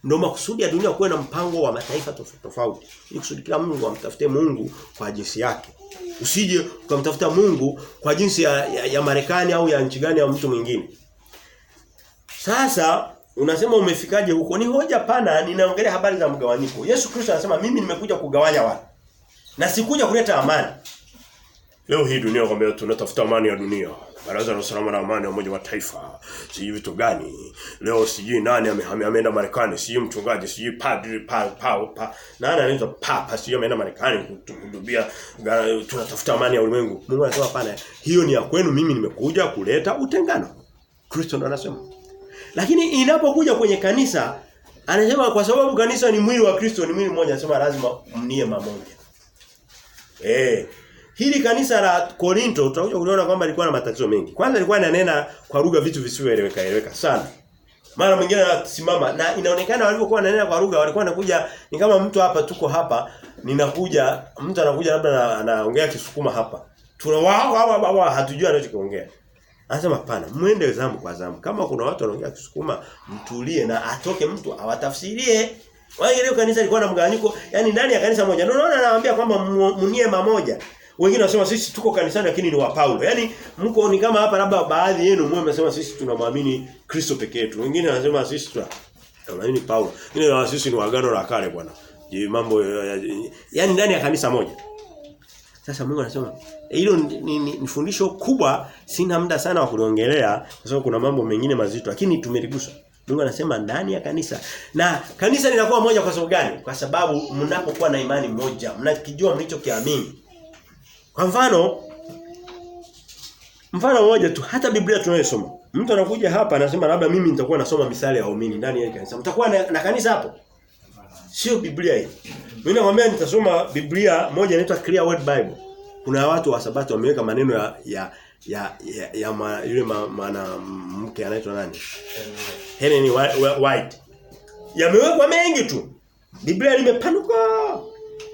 ndio makusudi ya dunia kuwa na mpango wa mataifa tofauti. Ili kusudi kila Mungu amtafute Mungu kwa jinsi yake. Usije ukamtafuta Mungu kwa jinsi ya Marekani au ya nchi gani au mtu mwingine. Sasa unasema umefikaje huko? Ni hoja pana, ninaongelea habari za mgawanyiko. Yesu Kristo anasema mimi nimekuja kugawanya watu. Na sikuja kuleta amani. Leo hii dunia kwamba tunatafuta amani ya dunia. Baraza la usalama na amani ya Umoja wa Mataifa. Sijui vitu gani. Leo sijui nani ameenda Marekani, sijui mchungaji, sijui padri, nani anaitwa papa, sijui ameenda Marekani kuhudumia, tunatafuta amani ya ulimwengu. Mungu anasema hapana, hiyo ni ya kwenu, mimi nimekuja kuleta utengano. Kristo ndo anasema. Lakini inapokuja kwenye kanisa, anasema kwa sababu kanisa ni mwili wa Kristo, ni mwili mmoja, anasema lazima mnie mamoja. Hili kanisa la Korinto tutakuja kuona kwamba lilikuwa na matatizo mengi. Kwanza lilikuwa linanena kwa lugha vitu visivyoeleweka sana. Mara mwingine anasimama na inaonekana walivyokuwa wananena kwa lugha walikuwa wanakuja ni kama mtu hapa tuko hapa, mtu anakuja labda anaongea Kisukuma hapa. Tunawao hatujui anachokiongea. Anasema hapana, muende zamu kwa zamu. Kama kuna watu wanaongea Kisukuma, mtulie na atoke mtu awatafsirie. Wale kanisa lilikuwa na mgawanyiko, yani ndani ya kanisa moja. Ndio unaona anawaambia kwamba mnie mamoja. Wengine wanasema sisi tuko kanisani lakini ni wa Paulo. Yaani mko ni kama hapa labda baadhi yenu mwe mnasema sisi tunamwamini Kristo pekee yetu. Wengine wanasema sisi tunamwamini Paulo. Wengine wanasema sisi ni wa agano la kale bwana. Je, mambo yani ndani ya kanisa moja. Sasa Mungu anasema hilo ni fundisho kubwa, sina muda sana wa kuliongelea kwa sababu kuna mambo mengine mazito, lakini tumeligusa. Mungu anasema ndani ya kanisa. Na kanisa linakuwa moja kwa sababu gani? Kwa sababu mnapokuwa na imani moja, mnakijua mlichokiamini. Kwa mfano mmoja tu, hata Biblia tunayosoma. Mtu anakuja hapa anasema labda mimi nitakuwa nasoma misali ya waumini ndani ya kanisa. Mtakuwa na kanisa hapo? Sio Biblia hii. Mimi nakwambia nitasoma Biblia moja inaitwa Clear Word Bible. Kuna watu wa Sabato wameweka maneno yule mke anaitwa nani? Helen White. Yamewekwa mengi tu. Biblia limepanuka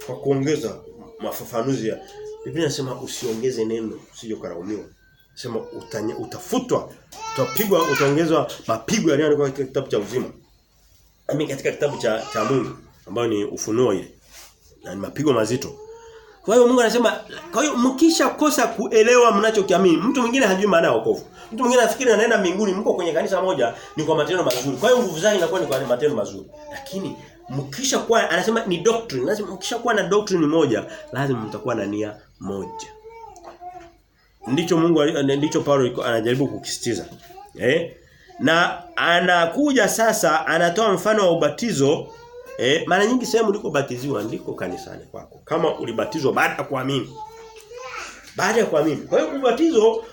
kwa kuongeza mafafanuzi ya. Biblia inasema usiongeze neno, usije ukaraumiwa. Sema utafutwa, utapigwa, utaongezwa mapigo yaliyoandikwa katika kitabu cha uzima. Mimi katika kitabu cha Mungu ambayo ni Ufunuo ile. Na ni mapigo mazito. Kwa hiyo Mungu anasema, kwa hiyo mkisha kosa kuelewa mnachokiamini, mtu mwingine hajui maana ya wokovu. Mtu mwingine anafikiri anaenda mbinguni, mko kwenye kanisa moja ni kwa matendo mazuri. Kwa hiyo nguvu zake inakuwa ni kwa matendo mazuri. Lakini mkisha kuwa anasema ni doctrine, lazima mkisha kuwa na doctrine moja, lazima mtakuwa na nia moja. Ndicho Paulo anajaribu kukisitiza. Na anakuja sasa anatoa mfano wa ubatizo. Mara nyingi sehemu ulikobatiziwa ndiko kanisani kwako. Kama ulibatizwa baada ya kuamini. Baada ya kuamini. Kwa hiyo ubatizo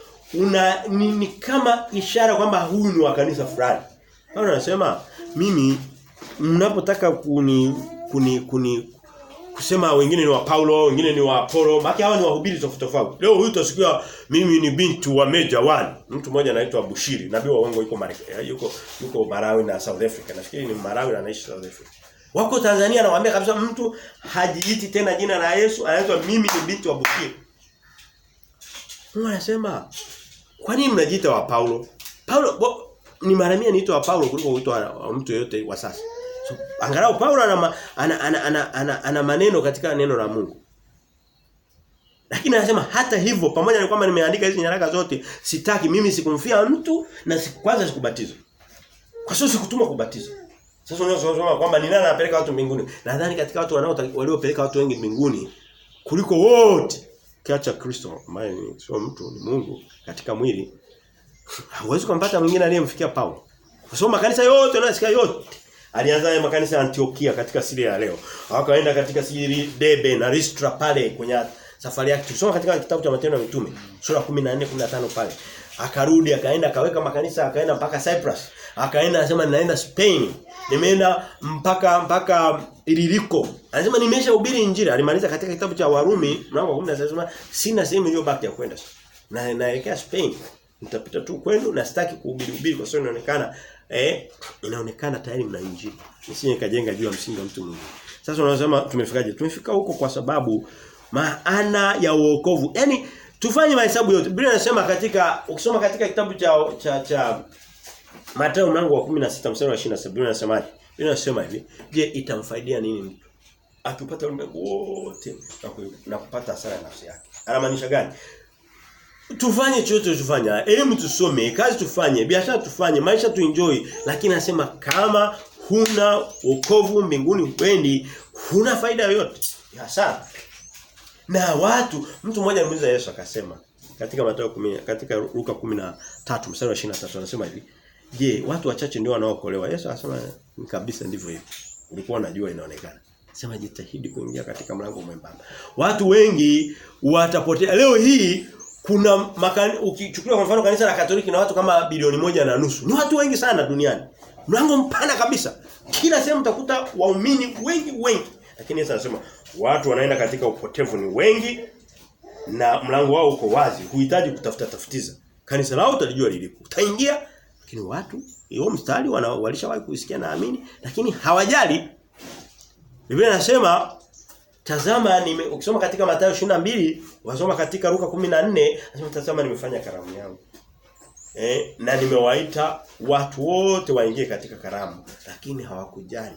ni kama ishara kwamba huyu ni wa kanisa fulani. Paulo anasema mimi mnapotaka kusema wengine ni wa Paulo, wengine ni wa Apollo, baki hawa ni wahubiri tofauti. Leo huyu utasikia mimi ni binti wa Major One. Mtu mmoja anaitwa Bushiri, nabii wa uongo yuko Marekani, yuko Malawi na South Africa. Nafikiri ni Malawi na anaishi South Africa. Wako Tanzania anawaambia kabisa mtu hajiiti tena jina la Yesu, anaitwa mimi ni binti wa Bushiri. Mungu anasema kwa nini mnajiita wa Paulo? Paulo ni mara 100 niitwa wa Paulo kuliko kuitwa mtu yeyote wa sasa. So, angalau Paulo ana maneno katika neno la Mungu. Lakini anasema hata hivyo pamoja na kwamba nimeandika hizi nyaraka zote, sitaki mimi sikumfia mtu na kwanza sikubatizwa. Kwa sababu sikutuma kubatizwa. Sasa unasema kwamba ni nani anapeleka watu mbinguni? Nadhani katika watu waliopeleka watu wengi mbinguni kuliko wote kiacha Kristo ambaye sio mtu ni Mungu katika mwili. Hauwezi kumpata mwingine aliyemfikia Paulo. Kwa sababu makanisa yote unasikia yote. Alianza makanisa ya Antiokia katika Syria ya leo. Akaenda katika Syria, Debe na Listra pale kwenye safari yake. Tusoma katika kitabu cha Matendo ya Mitume sura 14-15 pale. Akarudi akaenda akaweka makanisa akaenda mpaka Cyprus. Akaenda anasema ninaenda Spain. Nimeenda mpaka Iliriko. Anasema nimeshahubiri injili. Alimaliza katika kitabu cha Warumi mlango wa 10 anasema sina sehemu iliyobaki ya kwenda. Na naelekea Spain. Nitapita tu kwenu na sitaki kuhubiri kwa sababu inaonekana tayari mna injili. Nisije kajenga juu ya msingi wa mtu mwingine. Sasa unasema tumefikaje? Tumefika huko kwa sababu maana ya wokovu. Yaani tufanye mahesabu yote. Biblia inasema ukisoma katika kitabu cha Mathayo mlango wa 16 mstari wa 27 Biblia inasemaje? Biblia inasema hivi, je, itamfaidia nini mtu akipata ulimwengu wote na kupata hasara ya nafsi yake? Anamaanisha gani? Tufanye chochote tufanya, elimu tusome, kazi tufanye, biashara tufanye, maisha tuenjoy, lakini anasema kama huna wokovu mbinguni wendi, huna faida yoyote. Hasara. Na mtu mmoja alimuuliza Yesu akasema katika Mathayo 10 katika Luka 13 mstari wa 23 anasema hivi, je, watu wachache ndio wanaookolewa? Yesu akasema kabisa ndivyo hivyo. Ulikuwa unajua inaonekana. Sema jitahidi kuingia katika mlango mwembamba. Watu wengi watapotea. Leo hii kuna ukichukua kwa mfano kanisa la Katoliki na watu kama bilioni 1.5. Ni watu wengi sana duniani. Mlango mpana kabisa. Kila sehemu utakuta waumini wengi. Lakini Yesu anasema watu wanaenda katika upotevu ni wengi na mlango wao uko wazi. Huhitaji tafutiza. Kanisa lao utajua lilipo. Utaingia lakini watu hiyo mstari walishawahi kusikia naamini lakini hawajali. Biblia inasema tazama ukisoma katika Mathayo 22, wasoma katika Luka 14, anasema tazama nimefanya karamu yangu. Na nimewaita watu wote waingie katika karamu, lakini hawakujali.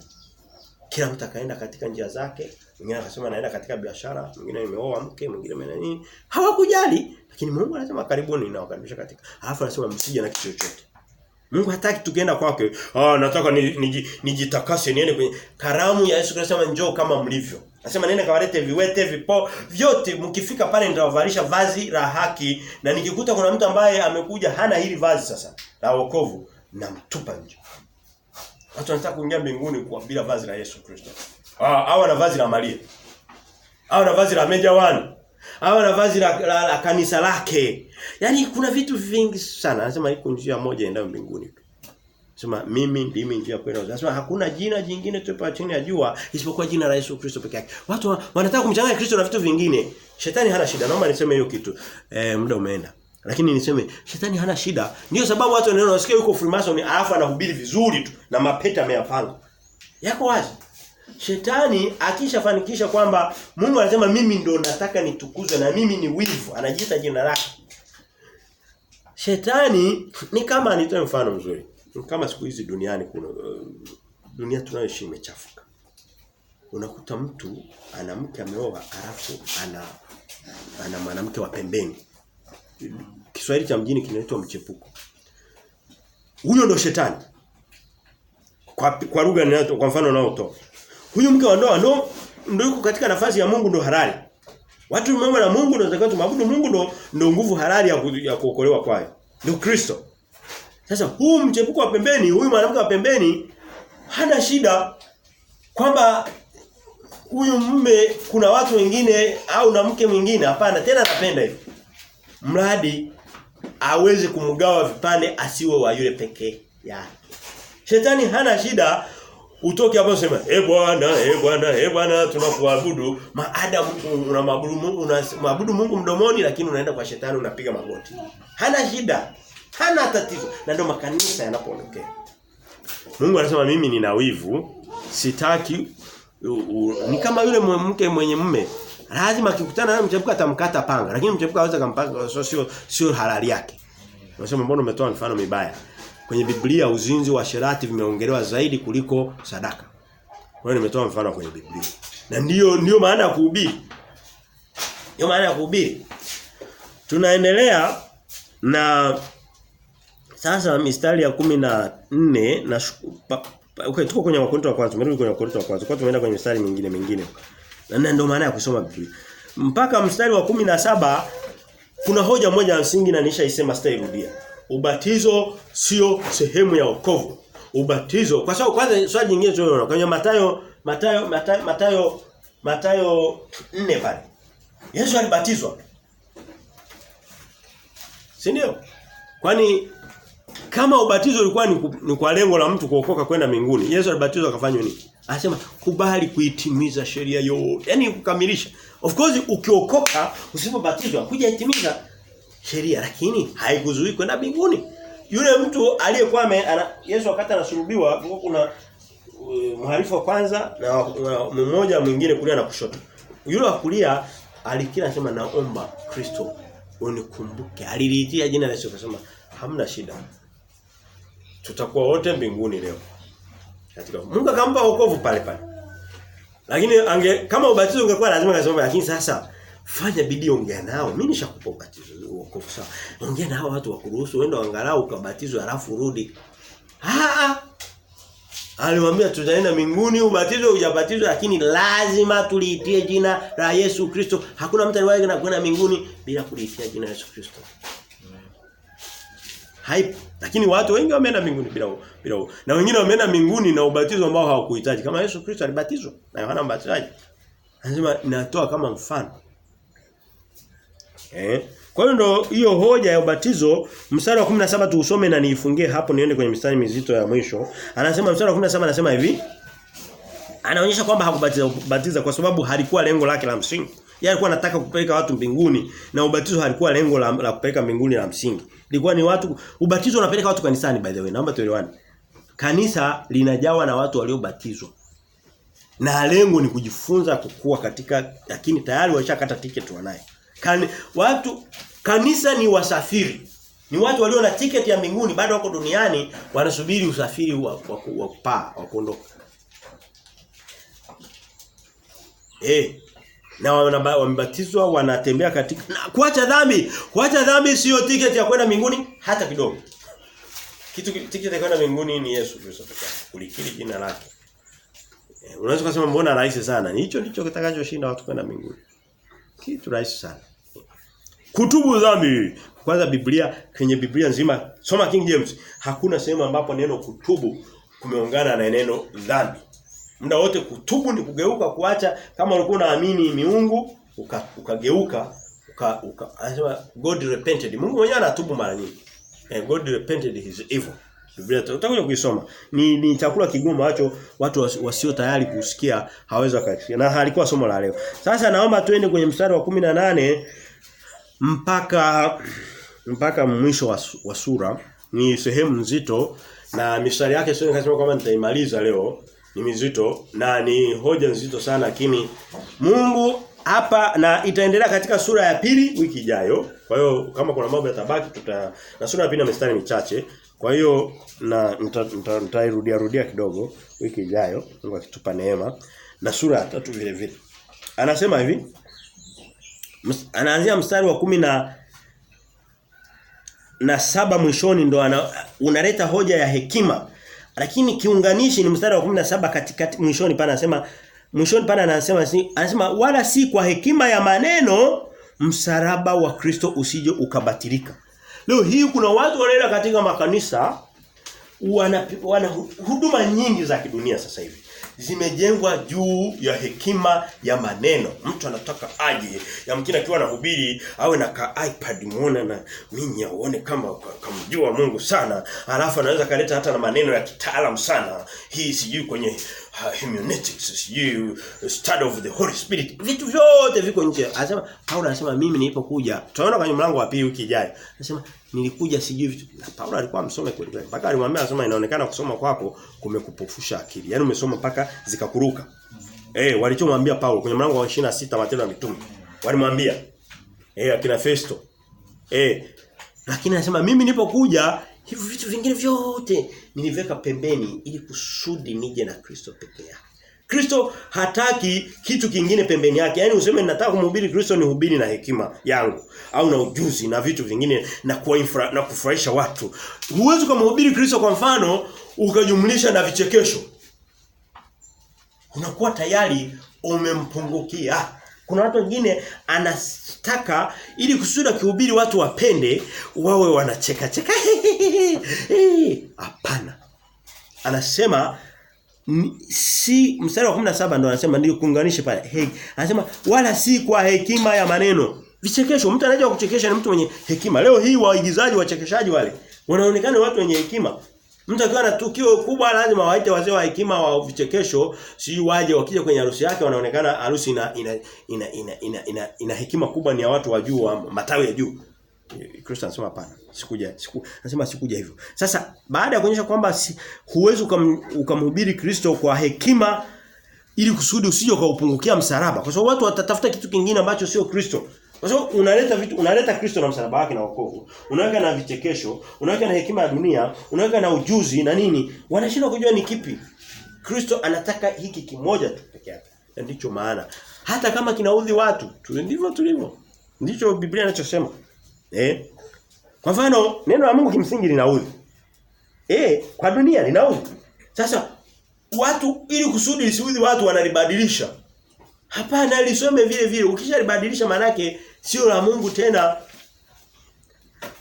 Kila mtu akaenda katika njia zake, mwingine akasema naenda katika biashara, mwingine nimeoa mke, mwingine mena nini. Hawakujali, lakini Mungu anasema karibuni na wakaribisha katika. Alafu anasema msije na kitu chochote. Mungu hataki tukienda kwake, nataka nijitakase niende kwenye karamu ya Yesu Kristo, anasema njoo kama mlivyo. Anasema nenda kawalete viwete, vipo, vyote mkifika pale nitawavalisha vazi la haki na nikikuta kuna mtu ambaye amekuja hana hili vazi sasa la wokovu namtupa nje. Watu wanataka kuingia mbinguni kwa bila vazi la Yesu Kristo. Au na vazi la Maria. Au na vazi la Meja One. Au na vazi la kanisa lake. Yaani kuna vitu vingi sana. Anasema iko njia moja endayo mbinguni. Anasema mimi ndimi njia kwenda. Anasema hakuna jina jingine tupewa chini ya jua isipokuwa jina la Yesu Kristo pekee yake. Watu wanataka kumchanganya Kristo na vitu vingine. Shetani hana shida. Naomba niseme hiyo kitu. Muda umeenda. Lakini niseme shetani hana shida. Ndio sababu watu wanaona wasikie yuko Freemason alafu anahubiri vizuri tu na mapeta ameyapanga. Yako wazi. Shetani akishafanikisha kwamba Mungu anasema mimi ndo nataka nitukuzwe na mimi ni wivu, anajiita jina lake. Shetani ni kama nitoe mfano mzuri. Ni kama siku hizi duniani kuna dunia tunayoishi imechafuka. Unakuta mtu ana mke ameoa alafu ana mwanamke wa pembeni. Kiswahili cha mjini kinaitwa mchepuko. Huyo ndo shetani. Kwa lugha ninayo kwa mfano naotoa. Huyu mke wa ndoa ndo yuko katika nafasi ya Mungu ndo halali. Watu Mungu na Mungu ndo zakato maabudu Mungu ndo nguvu halali ya kuokolewa kwayo. Ndio Kristo. Sasa huyu mchepuko wa pembeni, huyu mwanamke wa pembeni hana shida kwamba huyu mume kuna watu wengine au na mke mwingine hapana tena anapenda hivi. Mradi aweze kumgawa vipande asiwe wa yule pekee yake. Shetani hana shida utoke hapo sema Bwana tunakuabudu maadamu unaabudu Mungu mdomoni lakini unaenda kwa shetani unapiga magoti. Hana shida. Hana tatizo. Na ndio makanisa yanapoondokea. Mungu anasema mimi nina wivu, sitaki ni kama yule mke mwenye mume. Lazima akikutana na mchepuko atamkata panga, lakini mchepuko hawezi kumpanga sio halali yake. Unasema mbona umetoa mfano mibaya? Kwenye Biblia uzinzi wa sherati vimeongelewa zaidi kuliko sadaka. Kwa hiyo nimetoa mfano kwenye Biblia. Na ndio maana ya kuhubiri. Ndio maana ya kuhubiri. Tunaendelea na sasa mistari ya 14 na okay, tuko kwenye Wakorintho wa kwanza, tumerudi kwenye Wakorintho wa kwanza. Kwa tumeenda kwenye mistari mingine. Na ndio maana ya kusoma Biblia. Mpaka mstari wa 17 kuna hoja moja ya msingi na nishaisema sitairudia. Ubatizo sio sehemu ya wokovu. Ubatizo kwa sababu kwanza swali nyingine tunaona kwenye Mathayo 4 pale. Yesu alibatizwa. Si ndio? Kwani kama ubatizo ulikuwa ni kwa lengo la mtu kuokoka kwenda mbinguni, Yesu alibatizwa akafanya nini? Anasema kubali kuitimiza sheria yote. Yaani kukamilisha. Of course ukiokoka usipobatizwa kujitimiza sheria lakini haikuzuii kwenda mbinguni. Yule mtu aliyekuwa Yesu wakati anasulubiwa kuna mhalifu wa kwanza na mmoja mwingine kulia na kushoto. Yule wa kulia alikira anasema naomba Kristo unikumbuke. Aliliitia jina la Yesu akasema hamna shida. Tutakuwa wote mbinguni leo. Katika Mungu akampa wokovu pale. Lakini kama ubatizo ungekuwa lazima kasema lakini sasa fanya bidii ongea nao. Mimi nishakupa ubatizo wokovu sawa. Ongea na hao watu wakuruhusu uende angalau ukabatizwe alafu rudi. Alimwambia tutaenda mbinguni ubatizo hujabatizwa lakini lazima tuliitie jina la Yesu Kristo. Hakuna mtu aliyewahi kwenda mbinguni bila kuliitia jina la Yesu Kristo. Haipo. Lakini watu wengi wameenda mbinguni bila na wengine wameenda mbinguni na ubatizo ambao hawakuhitaji kama Yesu Kristo alibatizwa na Yohana Mbatizaji. Anasema natoa kama mfano. Kwa hiyo ndo hiyo hoja ya ubatizo mstari wa 17 tuusome na niifungie hapo niende kwenye mistari mizito ya mwisho. Anasema mstari wa 17 anasema hivi. Anaonyesha kwamba hakubatiza kwa sababu halikuwa lengo lake la msingi. Yeye alikuwa anataka kupeleka watu mbinguni na ubatizo halikuwa lengo la kupeleka mbinguni la msingi. Ilikuwa ni watu ubatizo unapeleka watu kanisani by the way. Naomba tuelewane. Kanisa linajawa na watu waliobatizwa. Na lengo ni kujifunza kukua katika lakini tayari washakata tiketi wanayo. Kanisa ni wasafiri. Ni watu walio na tiketi ya mbinguni bado wako duniani wanasubiri usafiri wa kupaa, wa kuondoka. Na wamebatizwa wanatembea katika kuacha dhambi. Kuacha dhambi sio tiketi ya kwenda mbinguni hata kidogo. Tiketi ya kwenda mbinguni ni Yesu Kristo pekee. Kulikiri jina lake. Unaweza kusema mbona rahisi sana? Hicho ndicho kitakachoshinda watu kwenda mbinguni. Kitu rahisi sana. Kutubu dhambi. Kwanza kwenye Biblia nzima, soma King James, hakuna sehemu ambapo neno kutubu kumeungana na neno dhambi. Muda wote kutubu ni kugeuka, kuacha. Kama ulikuwa unaamini miungu ukageuka anasema God repented. Mungu mwenyewe anatubu mara nyingi. God repented his evil. Biblia tutakuja kuisoma. Ni chakula kigumu ambacho watu wasio tayari kusikia hawezi wakasikia. Na halikuwa somo la leo. Sasa naomba tuende kwenye mstari wa 18 mpaka mwisho wa sura. Ni sehemu nzito na mistari yake sio nikasema kwamba nitaimaliza leo. Ni mizito na ni hoja nzito sana, lakini Mungu hapa na itaendelea katika sura ya pili wiki ijayo. Kwa hiyo kama kuna mambo yatabaki na sura ya pili na mistari michache. Kwa hiyo na nitairudia kidogo wiki ijayo, Mungu akitupa neema. Na sura ya 3 vile vile. Anasema hivi. Anaanzia mstari wa 17 mwishoni ndo unaleta hoja ya hekima. Lakini kiunganishi ni mstari wa 17 katikati mwishoni pana anasema wala si kwa hekima ya maneno msalaba wa Kristo usije ukabatilika. Leo hii kuna watu wanaenda katika makanisa wana huduma nyingi za kidunia sasa hivi. Zimejengwa juu ya hekima ya maneno. Mtu anataka aje, yamkini akiwa anahubiri awe na iPad muone na minya uone kama kamjua Mungu sana, alafu anaweza kaleta hata na maneno ya kitaalamu sana. Hii sijui kwenye hermeneutics, sijui study of the Holy Spirit. Vitu vyote viko nje. Anasema Paulo anasema mimi nilipokuja, tutaona kwenye mlango wa pili wiki ijayo. Anasema nilikuja sijui vitu. Paulo alikuwa msome kweli kweli. Mpaka alimwambia anasema inaonekana kusoma kwako kumekupofusha akili. Yaani umesoma mpaka zikakuruka. Walichomwambia Paulo kwenye mlango wa 26 Matendo ya Mitume. Walimwambia akina Festo. Lakini anasema mimi nilipokuja hivi vitu vingine vyote niliweka pembeni ili kusudi nije na Kristo pekee yake. Kristo hataki kitu kingine pembeni yake. Yaani useme ninataka kumhubiri Kristo ni hubiri na hekima yangu au na ujuzi na vitu vingine na kufurahisha watu. Huwezi kumhubiri Kristo kwa mfano ukajumlisha na vichekesho. Unakuwa tayari umempungukia. Kuna watu wengine anataka ili kusudi kuhubiri watu wapende wawe wanacheka cheka. Hapana. Anasema si mstari wa 17 ndo anasema ndio kuunganishe pale. Anasema wala si kwa hekima ya maneno. Vichekesho, mtu anajua kuchekesha ni mtu mwenye hekima. Leo hii waigizaji wachekeshaji wale wanaonekana watu wenye hekima. Mtu akiwa na tukio kubwa lazima waite wazee wa hekima wa vichekesho, si waje wakija kwenye harusi yake wanaonekana harusi ina hekima kubwa, ni ya watu wa juu, matawi ya juu. Kristo anasema hapana. Anasema sikuja hivyo. Sasa baada ya kuonyesha kwamba huwezi ukamhubiri Kristo kwa hekima ili kusudi usije ukaupungukia msalaba. Kwa sababu watu watatafuta kitu kingine ambacho sio Kristo. Kwa sababu unaleta Kristo na msalaba wake na wokovu. Unaweka na vichekesho, unaweka na hekima ya dunia, unaweka na ujuzi na nini? Wanashindwa kujua ni kipi. Kristo anataka hiki kimoja tu pekee yake. Ndicho maana hata kama kinaudhi watu, ndivyo tulivyo. Ndicho Biblia inachosema. Kwa mfano neno la Mungu kimsingi linaudhi. Kwa dunia linaudhi. Sasa watu ili kusudi lisiudhi watu wanalibadilisha. Hapana, lisome vile vile. Ukishalibadilisha maana yake sio la Mungu tena.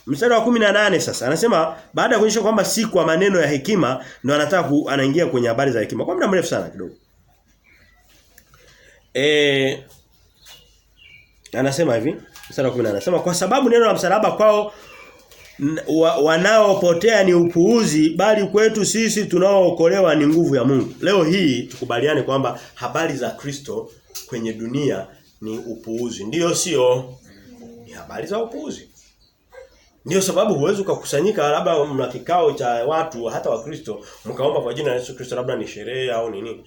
Mstari wa 18 sasa anasema baada ya kuonyesha kwamba si kwa maneno ya hekima ndio anataka anaingia kwenye habari za hekima. Kwa muda mrefu sana kidogo. Anasema hivi, mstari wa 18 anasema kwa sababu neno la msalaba kwao wanaopotea ni upuuzi, bali kwetu sisi tunaookolewa ni nguvu ya Mungu. Leo hii tukubaliane kwamba habari za Kristo kwenye dunia ni upuuzi. Ndio sio? Ni habari za upuuzi. Ndio sababu huwezi kukusanyika labda mna kikao cha watu hata wa Kristo mkaomba kwa jina la Yesu Kristo, labda ni sherehe au nini.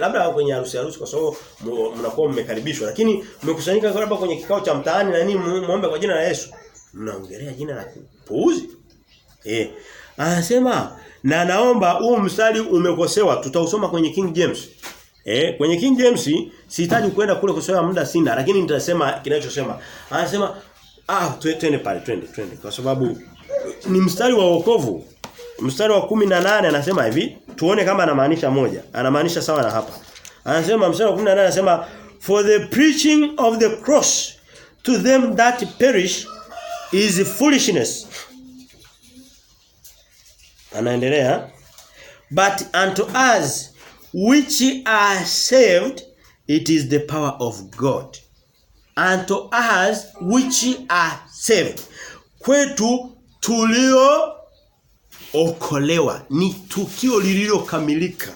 Labda kwenye harusi kwa sababu mnakuwa mmekaribishwa, lakini mmekusanyika labda kwenye kikao cha mtaani na nini muombe kwa jina la Yesu. Mnaongelea jina la puuzi. Anasema na naomba huu mstari umekosewa, tutausoma kwenye King James. Kwenye King James sihitaji kwenda kule kusoma, muda sina, lakini nitasema kinachosema. Anasema twende pale, twende kwa sababu ni mstari wa wokovu. Mstari wa 18 anasema hivi, tuone kama anamaanisha moja. Anamaanisha sawa na hapa. Anasema mstari wa 18 anasema for the preaching of the cross to them that perish is foolishness. Anaendelea but unto us which are saved it is the power of God. Unto us which are saved. Kwetu tulio okolewa ni tukio lililokamilika.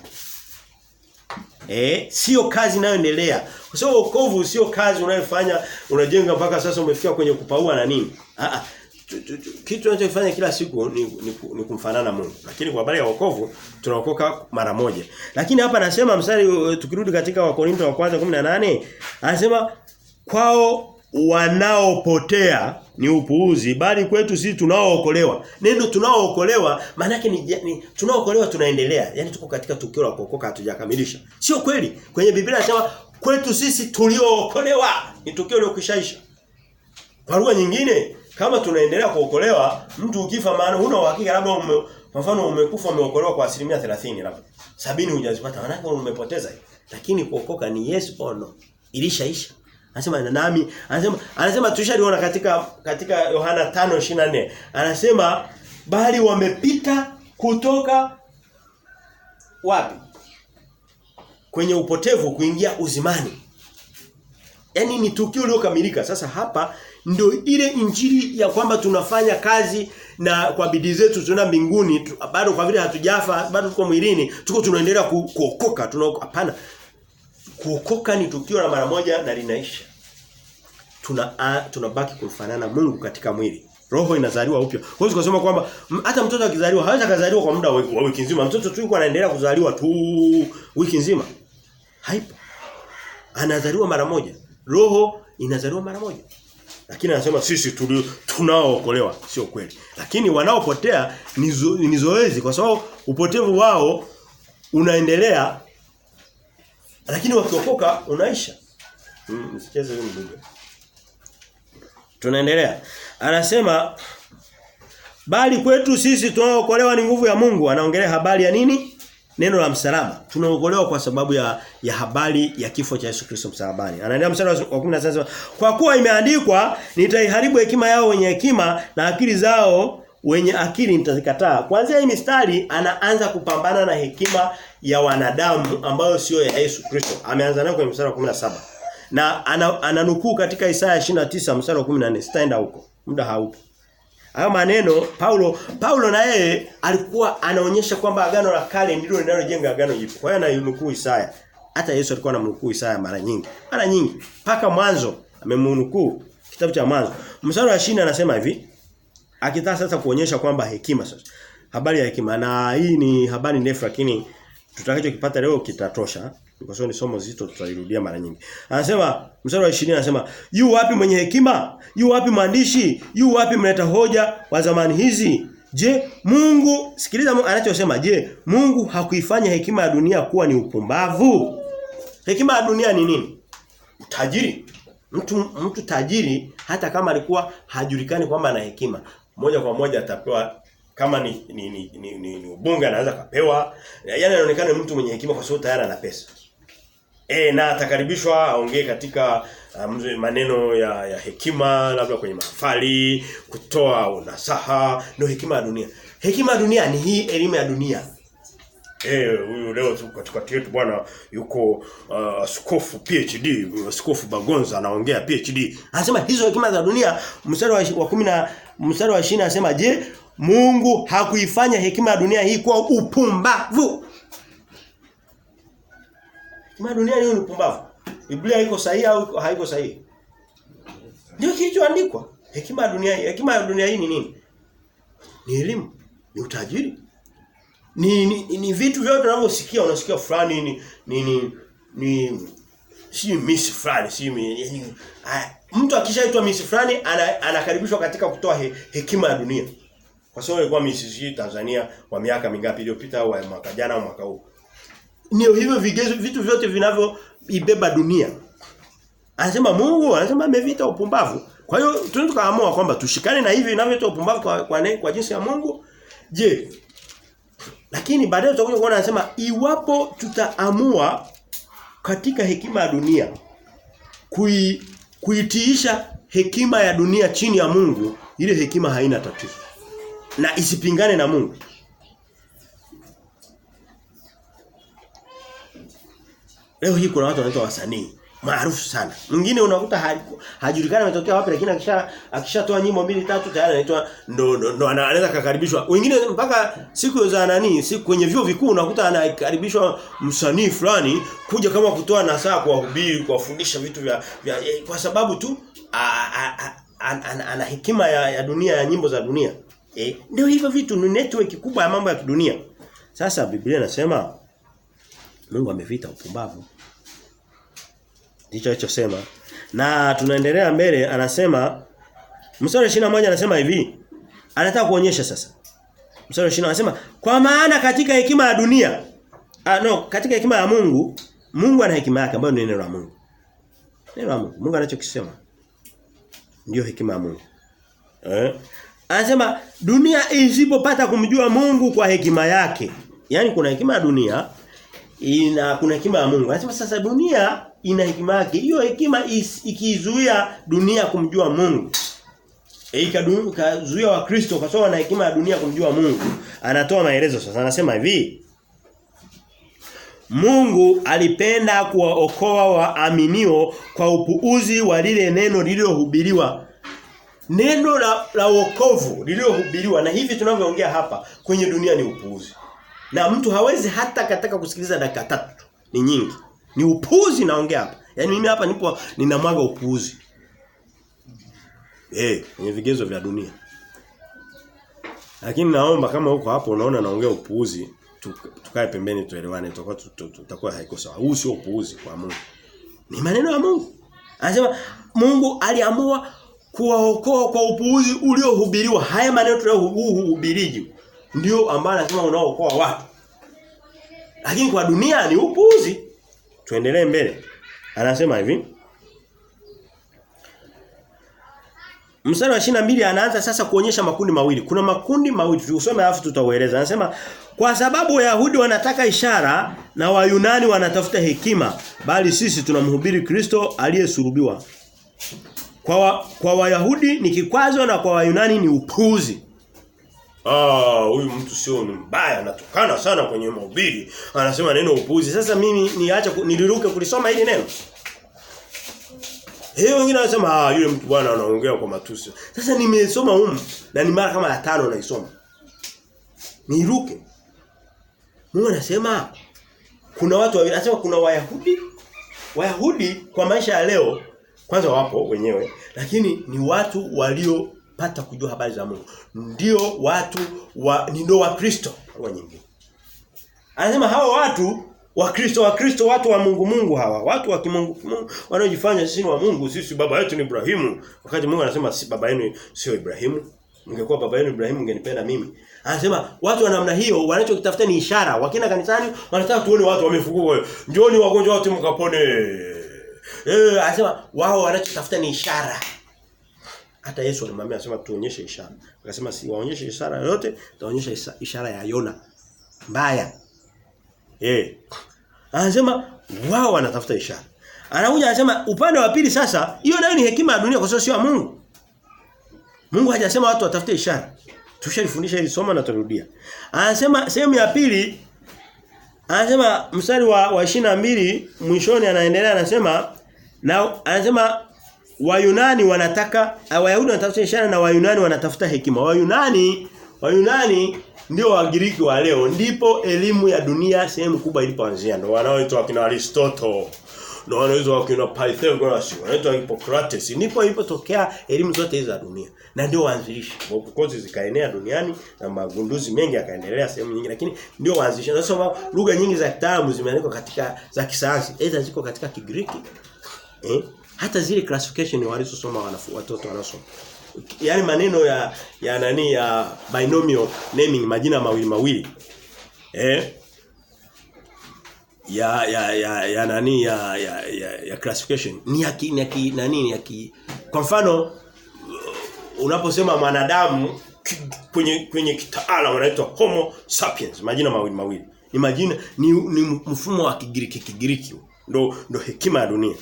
Sio kazi inayoendelea. Kwa sababu wokovu sio kazi unayofanya unajenga mpaka sasa umefika kwenye kupaua na nini. Kitu tunachofanya kila siku ni kumfanana Mungu. Lakini kwa habari ya wokovu tunaokoka mara moja. Lakini hapa anasema mstari tukirudi katika Wakorintho wa kwanza 18 anasema kwao wanaopotea ni upuuzi bali kwetu sisi tunaookolewa. Neno tunaookolewa maana yake ni tunaookolewa tunaendelea. Yaani tuko katika tukio la kuokoka hatujakamilisha. Sio kweli. Kwenye Biblia inasema kwetu sisi tuliookolewa ni tukio lilokwishaisha. Kwa lugha nyingine kama tunaendelea kuokolewa mtu ukifa maana huna uhakika labda kwa mfano umekufa umeokolewa kwa 30% labda 70 hujazipata maana umepoteza hiyo. Lakini kuokoka ni yes or no. Ilishaisha. Anasema nami anasema tushaliona katika Yohana 5:24 anasema bali wamepita kutoka wapi? Kwenye upotevu kuingia uzimani. Yaani ni tukio lililokamilika. Sasa hapa ndio ile injili ya kwamba tunafanya kazi na kwa bidii zetu tunaenda mbinguni bado kwa vile hatujafa bado tuko mwilini tuko tunaendelea kuokoka hapana. Kuokoka ni tukio la mara moja na linaisha. Tunabaki kumfanana Mungu katika mwili. Roho inazaliwa upya. Huwezi kusema kwamba hata mtoto akizaliwa hawezi kuzaliwa kwa muda wa wiki nzima. Mtoto tu yuko anaendelea kuzaliwa tu wiki nzima. Haipo. Anazaliwa mara moja. Roho inazaliwa mara moja. Lakini anasema sisi tunaookolewa sio kweli. Lakini wanaopotea ni zoezi kwa sababu upotevu wao unaendelea lakini wakiokoka unaisha. Msicheze hiyo ndugu. Tunaendelea. Anasema bali kwetu sisi tunaookolewa ni nguvu ya Mungu. Anaongelea habari ya nini? Neno la msalaba. Tunaokolewa kwa sababu ya habari ya kifo cha Yesu Kristo msalabani. Anaendelea mstari wa 16 kwa kuwa imeandikwa nitaiharibu hekima yao wenye hekima na akili zao wenye akili nitazikataa. Kuanzia hii mistari anaanza kupambana na hekima ya wanadamu ambayo sio ya Yesu Kristo. Ameanza nayo kwenye mstari wa 17. Na ananukuu katika Isaya 29 mstari wa 14. Sitaenda huko. Muda haupo. Hayo maneno Paulo na yeye alikuwa anaonyesha kwamba agano la kale ndilo linalojenga agano jipya. Kwa hiyo ananukuu Isaya. Hata Yesu alikuwa anamnukuu Isaya mara nyingi. Mara nyingi. Paka mwanzo amemnukuu kitabu cha Mwanzo. Mstari wa 20 anasema hivi. Akitaka sasa kuonyesha kwamba hekima sasa. Habari ya hekima na hii ni habari ndefu lakini tutakachokipata leo kitatosha. Kwa sababu ni somo zito tutalirudia mara nyingi. Anasema mstari wa 20 anasema yu wapi mwenye hekima? Yu wapi mwandishi? Yu wapi mleta hoja wa zamani hizi? Je, Mungu sikiliza anachosema je, Mungu hakuifanya hekima ya dunia kuwa ni upumbavu? Hekima ya dunia ni nini? Utajiri. Mtu tajiri hata kama alikuwa hajulikani kwamba ana hekima, moja kwa moja atapewa kama ni ubunge anaweza kapewa. Yaani anaonekana mtu mwenye hekima kwa sababu tayari ana pesa. Na atakaribishwa aongee katika maneno ya hekima labda kwenye mahafali, kutoa unasaha, ndio hekima ya dunia. Hekima ya dunia ni hii elimu ya dunia. Huyu leo tu katikati yetu bwana yuko askofu PhD, askofu Bagonza anaongea PhD. Anasema hizo hekima za dunia mstari wa 10 na mstari wa 20 anasema je, Mungu hakuifanya hekima ya dunia hii kuwa upumbavu? Hekima ya dunia ni upumbavu. Biblia iko sahihi au haiko sahihi? Ndio kilichoandikwa. Hekima ya dunia hii ni nini? Ni elimu, ni utajiri. Ni vitu vyote unavyosikia unasikia fulani si miss fulani yani mtu akishaitwa miss fulani anakaribishwa katika kutoa hekima ya dunia. Kwa sababu ilikuwa miss Tanzania kwa miaka mingapi iliyopita au mwaka jana au mwaka huu. Ndio hivyo vitu vyote vinavyoibeba dunia. Anasema Mungu amevita upumbavu. Kwa hiyo tunaweza tukaamua kwamba tushikane na hivi vinavyotoa upumbavu kwa jinsi ya Mungu. Je, Lakini baadaye tutakuja kuona anasema iwapo tutaamua katika hekima ya dunia kuitiisha hekima ya dunia chini ya Mungu, ile hekima haina tatizo. Na isipingane na Mungu. Leo hii kuna watu wanaitwa wasanii maarufu sana. Mwingine unakuta hajulikani ametokea wapi, lakini akishatoa nyimbo 2 3 tayari anaitwa ndo anaweza kukaribishwa. Wengine mpaka siku za siku kwenye vyuo vikuu unakuta anakaribishwa msanii fulani kuja kama kutoa nasaha, kuwahubiri, kuwafundisha vitu vya kwa sababu tu ana hekima ya dunia, ya nyimbo za dunia. Ndio hivyo vitu ni network kubwa ya mambo ya dunia. Sasa Biblia inasema Mungu amevita upumbavu. Ndicho alichosema. Na tunaendelea mbele, anasema mstari 21 anasema hivi. Anataka kuonyesha sasa. Mstari 20 anasema kwa maana katika hekima ya dunia, katika hekima ya Mungu, Mungu ana hekima yake ambayo ni neno la Mungu. Neno la Mungu, Mungu anachokisema ndio hekima ya Mungu. Anasema dunia isipopata kumjua Mungu kwa hekima yake. Yaani kuna hekima ya dunia, kuna hekima ya Mungu. Anasema sasa dunia ina hekima yake. Hiyo hekima ikizuia dunia kumjua Mungu. Ikazuia Wakristo kwa sababu na hekima ya dunia kumjua Mungu. Anatoa maelezo sasa. Anasema hivi. Mungu alipenda kuwaokoa waaminio kwa upuuzi wa lile neno lililohubiriwa. Neno la wokovu lililohubiriwa, na hivi tunavyoongea hapa kwenye dunia ni upuuzi. Na mtu hawezi hata kataka kusikiliza dakika 3. Ni nyingi. Ni upuuzi naongea hapa. Yaani mimi hapa nipo ninamwaga upuuzi. Kwenye vigezo vya dunia. Lakini naomba kama uko hapo unaona naongea upuuzi, tukae pembeni tuelewane, tutakuwa haiko sawa. Huu sio upuuzi kwa Mungu. Ni maneno ya Mungu. Anasema Mungu aliamua kuwaokoa kwa upuuzi uliohubiriwa. Haya maneno tunayohubiriji ndio ambayo anasema unaookoa watu. Lakini kwa dunia ni upuuzi. Tuendelee mbele. Anasema hivi. Mstari wa 22 anaanza sasa kuonyesha makundi mawili. Kuna makundi mawili. Tusome alafu tutaueleza. Anasema kwa sababu Wayahudi wanataka ishara na Wayunani wanatafuta hekima, bali sisi tunamhubiri Kristo aliyesulubiwa. Kwa Wayahudi ni kikwazo na kwa Wayunani ni upuuzi. Huyu mtu sio mbaya, anatukana sana kwenye mahubiri. Anasema neno upuuzi. Sasa mimi niliruke kulisoma hili neno. Wengine wanasema yule mtu bwana anaongea kwa matusi. Sasa nimesoma na ni mara kama ya 5 naisoma. Niruke. Mungu anasema kuna watu anasema kuna Wayahudi kwa maisha ya leo kwanza wapo wenyewe, lakini ni watu waliopata kujua habari za Mungu. Ndio watu ndio Wakristo kwa nyingine. Anasema hawa watu Wakristo watu wa Mungu hawa, watu wa kimungu wanaojifanya sisi ni wa Mungu, sisi baba yetu ni Ibrahimu. Wakati Mungu anasema si baba yenu sio Ibrahimu. Ungekuwa baba yenu Ibrahimu ungenipenda mimi. Anasema watu wa namna hiyo wanachokitafuta ni ishara. Wakienda kanisani wanataka tuone watu wamefufuka. Njooni wagonjwa wote mkapone. Anasema wao wanachotafuta ni ishara. Hata Yesu alimwambia anasema tuonyeshe ishara. Akasema si waonyeshe ishara yote, taonyesha ishara ya Yona. Mbaya. Anasema wao wanatafuta ishara. Anakuja anasema upande wa pili sasa, hiyo nayo ni hekima ya dunia kwa sababu sio ya Mungu. Mungu hajasema watu watafute ishara. Tushalifundisha hili somo na turudia. Anasema sehemu ya pili, anasema mstari wa 22 mwishoni anaendelea anasema Wayunani wanataka, Wayahudi wanatafuta ishara na Wayunani wanatafuta hekima. Wayunani ndio Wagiriki wa leo, ndipo elimu ya dunia sehemu kubwa ilipoanzia. Ndio wanaoitwa kina Aristotle, ndio wanaoitwa kina Pythagoras, wanaoitwa Hippocrates. Ndipo ilipotokea elimu zote hizo za dunia. Na ndio waanzilishi. Kozi zikaenea duniani na magunduzi mengi yakaendelea sehemu nyingi, lakini ndio waanzilishi. Nasoma lugha nyingi za kitaalamu zimeandikwa katika za kisayansi, aidha ziko katika Kigiriki. Hata zile classification walizosoma watoto wanasoma. Yaani maneno ya binomial naming, majina mawili. Ya classification ni ya kwa mfano unaposema mwanadamu kwenye kitaalamu wanaitwa Homo sapiens, majina mawili. Ni majina ni mfumo wa Kigiriki. Ndo hekima ya dunia.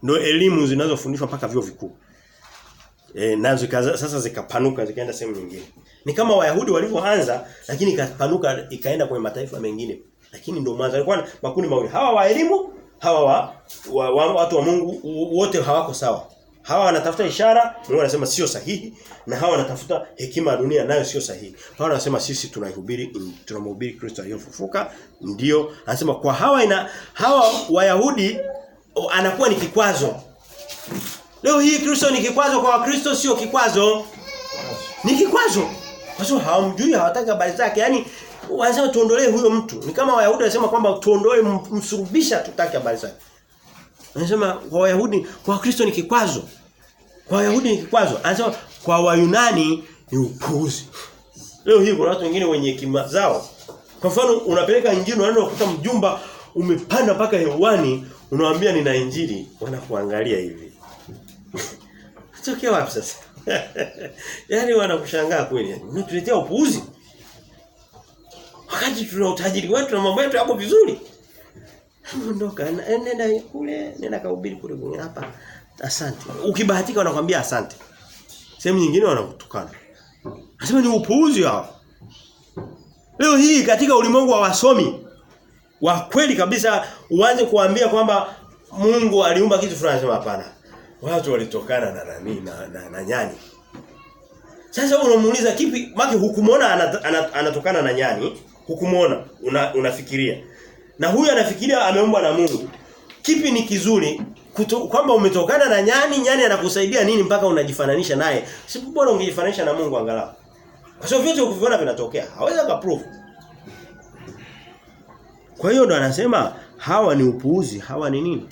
Ndo elimu zinazofundishwa mpaka vyuo vikuu. Nazo sasa zikapanuka zikaenda sehemu nyingine. Ni kama Wayahudi walivyoanza lakini ikapanuka ikaenda kwenye mataifa mengine. Lakini ndio mwanzo alikuwa makundi mawili. Hawa wa elimu, hawa watu wa Mungu wote hawako sawa. Hawa wanatafuta ishara, Mungu anasema sio sahihi, na hawa wanatafuta hekima ya dunia nayo sio sahihi. Hawa wanasema sisi tunamhubiri Kristo aliyofufuka, ndio. Anasema kwa hawa Wayahudi anakuwa ni kikwazo. Leo hii Kristo ni kikwazo kwa Wakristo, sio kikwazo. Ni kikwazo. Kwa sababu hawamjui, hawataka habari zake. Yaani wanasema tuondolee huyo mtu. Ni kama Wayahudi wanasema kwamba tuondoe msurubisha tutake habari zake. Anasema kwa Wayahudi, kwa Kristo ni kikwazo. Kwa Wayahudi ni kikwazo. Anasema kwa Wayunani ni upuuzi. Leo hii kuna watu wengine wenye hekima zao. Kwa mfano unapeleka injili unaenda kukuta mjumba umepanda mpaka hewani, unamwambia nina injili, wanakuangalia hivi. Tokea wapi sasa? Yaani wanakushangaa kweli. Unatuletea upuuzi. Wakati tuna utajiri wetu na mambo yetu yako vizuri. Ondoka, nenda kule, nenda kahubiri kule hapa. Asante. Ukibahatika wanakuambia asante. Sehemu nyingine wanakutukana. Nasema ni upuuzi hao. Leo hii katika ulimwengu wa wasomi wa kweli kabisa uanze kuambia kwamba Mungu aliumba kitu fulani, sema hapana. Watu walitokana na nyani. Sasa unamuuliza kipi? Maki hukumuona anatokana na nyani, hukumuona, unafikiria. Na huyu anafikiria ameumbwa na Mungu. Kipi ni kizuri? Kwamba umetokana na nyani anakusaidia nini mpaka unajifananisha naye? Si bora ungejifananisha na Mungu angalau. Kwa sababu vyote ukiviona vinatokea. Hawezi kuprove. Kwa hiyo ndo anasema hawa ni upuuzi, hawa ni nini?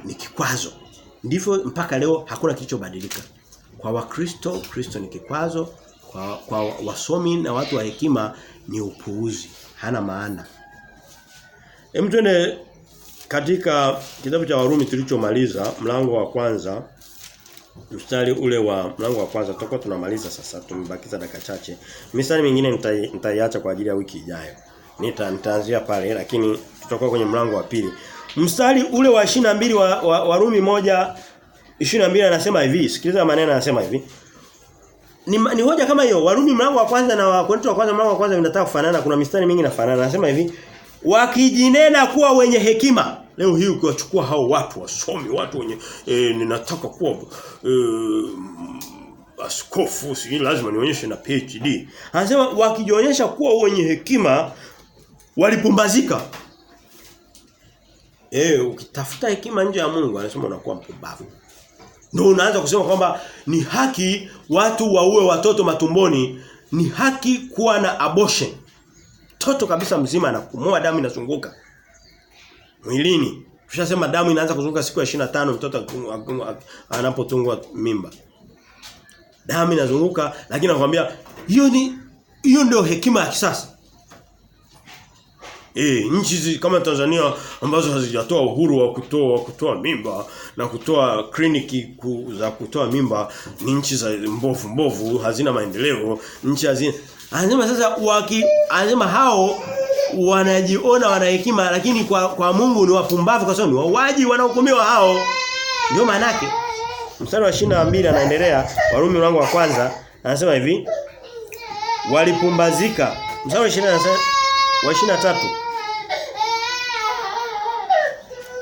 Ni kikwazo. Ndivyo mpaka leo hakuna kilichobadilika. Kwa Wakristo, Kristo ni kikwazo, kwa wasomi na watu wa hekima ni upuuzi, hana maana. Hem, twende katika kitabu cha Warumi tulichomaliza, mlango wa kwanza, mstari ule wa mlango wa kwanza, tutakuwa tunamaliza sasa, tumebakiza dakika chache. Mistari mingine nitaiacha kwa ajili ya wiki ijayo. Nitaanzia pale lakini tutakuwa kwenye mlango wa pili. Mstari ule wa 22 wa Warumi 1:22 anasema hivi, sikiliza maneno anasema hivi. Ni hoja kama hiyo. Warumi mlango wa kwanza na Wakorintho wa kwanza mlango wa kwanza vinataka kufanana, kuna mistari mingi inafanana. Anasema hivi, wakijinena kuwa wenye hekima. Leo hii ukiwachukua hao watu wasomi, watu wenye ninataka kuwa askofu, si lazima nionyeshe na PhD. Anasema wakijionyesha kuwa wenye hekima walipumbazika. Ukitafuta hekima nje ya Mungu anasema unakuwa mpumbavu. Ndio unaanza kusema kwamba ni haki watu waue watoto matumboni, ni haki kuwa na abortion. Toto kabisa mzima anakumua, damu inazunguka mwilini. Tushasema damu inaanza kuzunguka siku ya 25 mtoto anapotungwa mimba. Damu inazunguka, lakini anakuambia hiyo ndio hekima ya kisasa. Nchi kama Tanzania ambazo hazijatoa uhuru wa kutoa mimba na kutoa kliniki za kutoa mimba, ni nchi za mbovu, hazina maendeleo, nchi hazina. Anasema sasa anasema hao wanajiona wana hekima, lakini kwa Mungu ni wapumbavu, kwa sababu ni wauaji, wanahukumiwa hao. Ndio maana yake. Mstari wa 22 anaendelea, Warumi mlango wa kwanza anasema hivi, walipumbazika. Mstari wa 23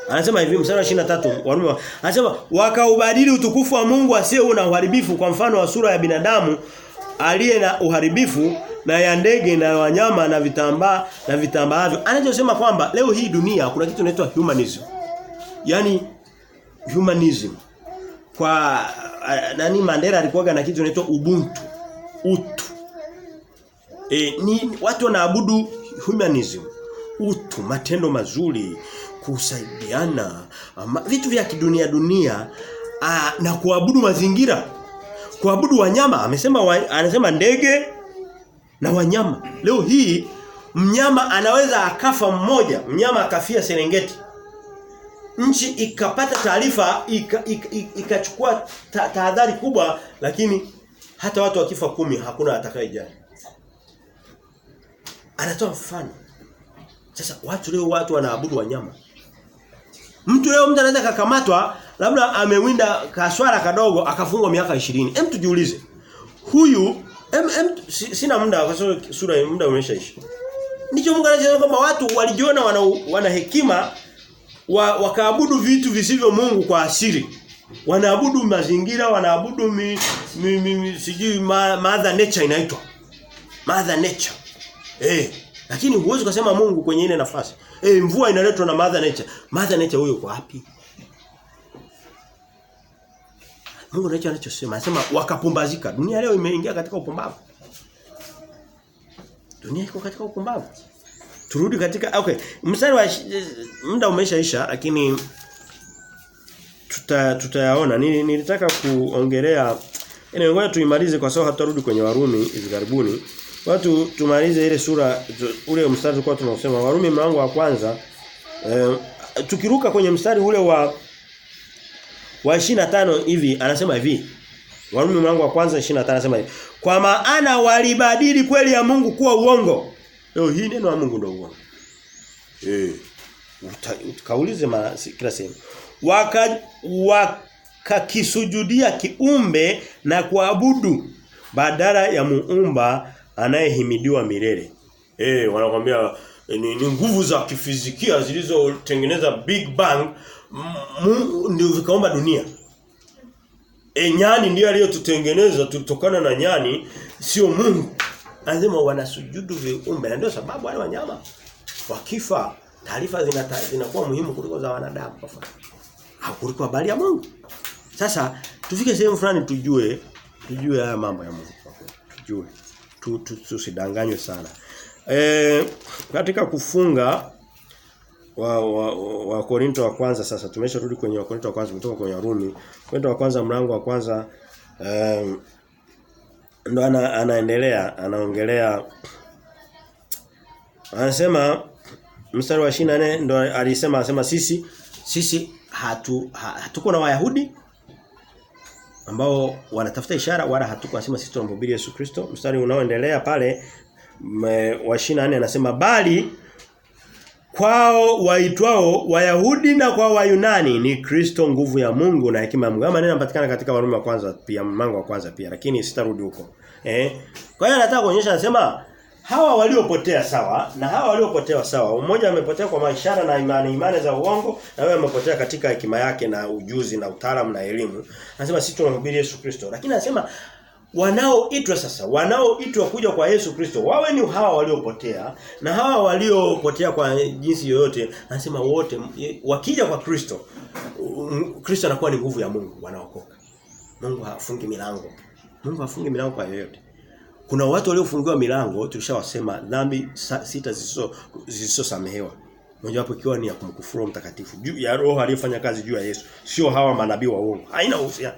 anasema hivi, mstari wa 23 Warumi anasema wakaubadili utukufu wa Mungu asiye una uharibifu kwa mfano wa sura ya binadamu aliye na uharibifu, na ya ndege na wanyama na vitambaavyo. Anachosema kwamba leo hii dunia kuna kitu kinaitwa humanism. Yaani humanism. Kwa Mandela alikuwa na kitu kinaitwa ubuntu, utu. Ni watu wanaabudu humanism, utu, matendo mazuri, kusaidiana, vitu vya kidunia na kuabudu mazingira, kuabudu wanyama. Anasema ndege na wanyama. Leo hii mnyama anaweza akafa mmoja, mnyama akafia Serengeti. nchi ikapata taarifa ikachukua tahadhari kubwa, lakini hata watu wakifa 10 hakuna atakayejali. Anatoa mfano. Sasa watu wanaabudu wanyama. Mtu anaweza kakamatwa, labda amewinda kaswara kadogo akafungwa miaka 20. Hem, tujiulize. Huyu sina muda kwa sababu sura ya muda umeshaisha. Ndicho Mungu anasema kwamba watu walijiona wana hekima wakaabudu vitu visivyo Mungu kwa asili. Wanaabudu mazingira, wanaabudu sijui mother nature inaitwa. Mother nature. Lakini huwezi kusema Mungu kwenye ile nafasi. Mvua inaletwa na mother nature. Mother nature huyo kwa wapi? Mungu anachosema, anasema wakapumbazika. Dunia leo imeingia katika upumbavu. Dunia iko katika upumbavu. Turudi katika mstari wa muda umeshaisha, lakini tutayaona. Nilitaka kuongelea ngoja tuimalize kwa sababu hatarudi kwenye Warumi hivi karibuni. Watu tumalize ile sura ule mstari tulikuwa tunasema Warumi mlango wa kwanza. Tukiruka kwenye mstari ule wa 25 hivi anasema hivi. Warumi mlango wa kwanza 25 anasema hivi. Kwa maana walibadili kweli ya Mungu kuwa uongo. Leo hii neno la Mungu ndio uongo. Kaulize kila sehemu. Wakakisujudia kiumbe na kuabudu badala ya muumba anayehimidiwa milele. Wanakuambia ni nguvu za kifizikia zilizotengeneza Big Bang ndio vikaumba dunia. Nyani ndio aliyotutengeneza, tutokana na nyani, sio Mungu. Anasema wanasujudu viumbe, na ndio sababu wale wanyama wakifa taarifa zinakuwa muhimu kuliko za wanadamu kwa mfano. Hakuliko habari ya Mungu. Sasa tufike sehemu fulani tujue haya mambo ya Mungu. Tujue. Tusidanganywe sana. Katika kufunga wa Korinto wa kwanza sasa tumesharudi kwenye wa Korinto wa kwanza kutoka kwenye Warumi. Korinto wa kwanza mlango wa kwanza ndo anaongelea anasema mstari wa 24 ndo anasema sisi hatuko na Wayahudi ambao wanatafuta ishara wala hatuko anasema sisi tunamhubiri Yesu Kristo. Mstari unaoendelea pale wa 24 anasema bali kwao waitwao Wayahudi na kwa Wayunani ni Kristo nguvu ya Mungu na hekima ya Mungu. Maneno yanapatikana katika Warumi wa kwanza pia mlango wa kwanza pia, lakini sitarudi huko. Kwa hiyo nataka kuonyesha anasema hawa waliopotea sawa na hawa waliopotea sawa. Mmoja amepotea kwa maishara na imani za uongo, na wewe umepotea katika hekima yake na ujuzi na utaalamu na elimu. Anasema sisi tunamhubiri Yesu Kristo. Lakini anasema wanaoitwa kuja kwa Yesu Kristo wawe ni hawa waliopotea na hawa waliopotea kwa jinsi yoyote. Anasema wote wakija kwa Kristo, Kristo anakuwa ni nguvu ya Mungu, wanaokoka. Mungu hafungi milango. Mungu hafungi milango kwa yoyote. Kuna watu waliofungiwa milango, tulishawasema dhambi 6 zisizosamehewa. Moja wapo ikiwa ni ya kumkufuru mtakatifu, juu ya roho aliyofanya kazi juu ya Yesu. Sio hawa manabii wa uongo. Haina uhusiano.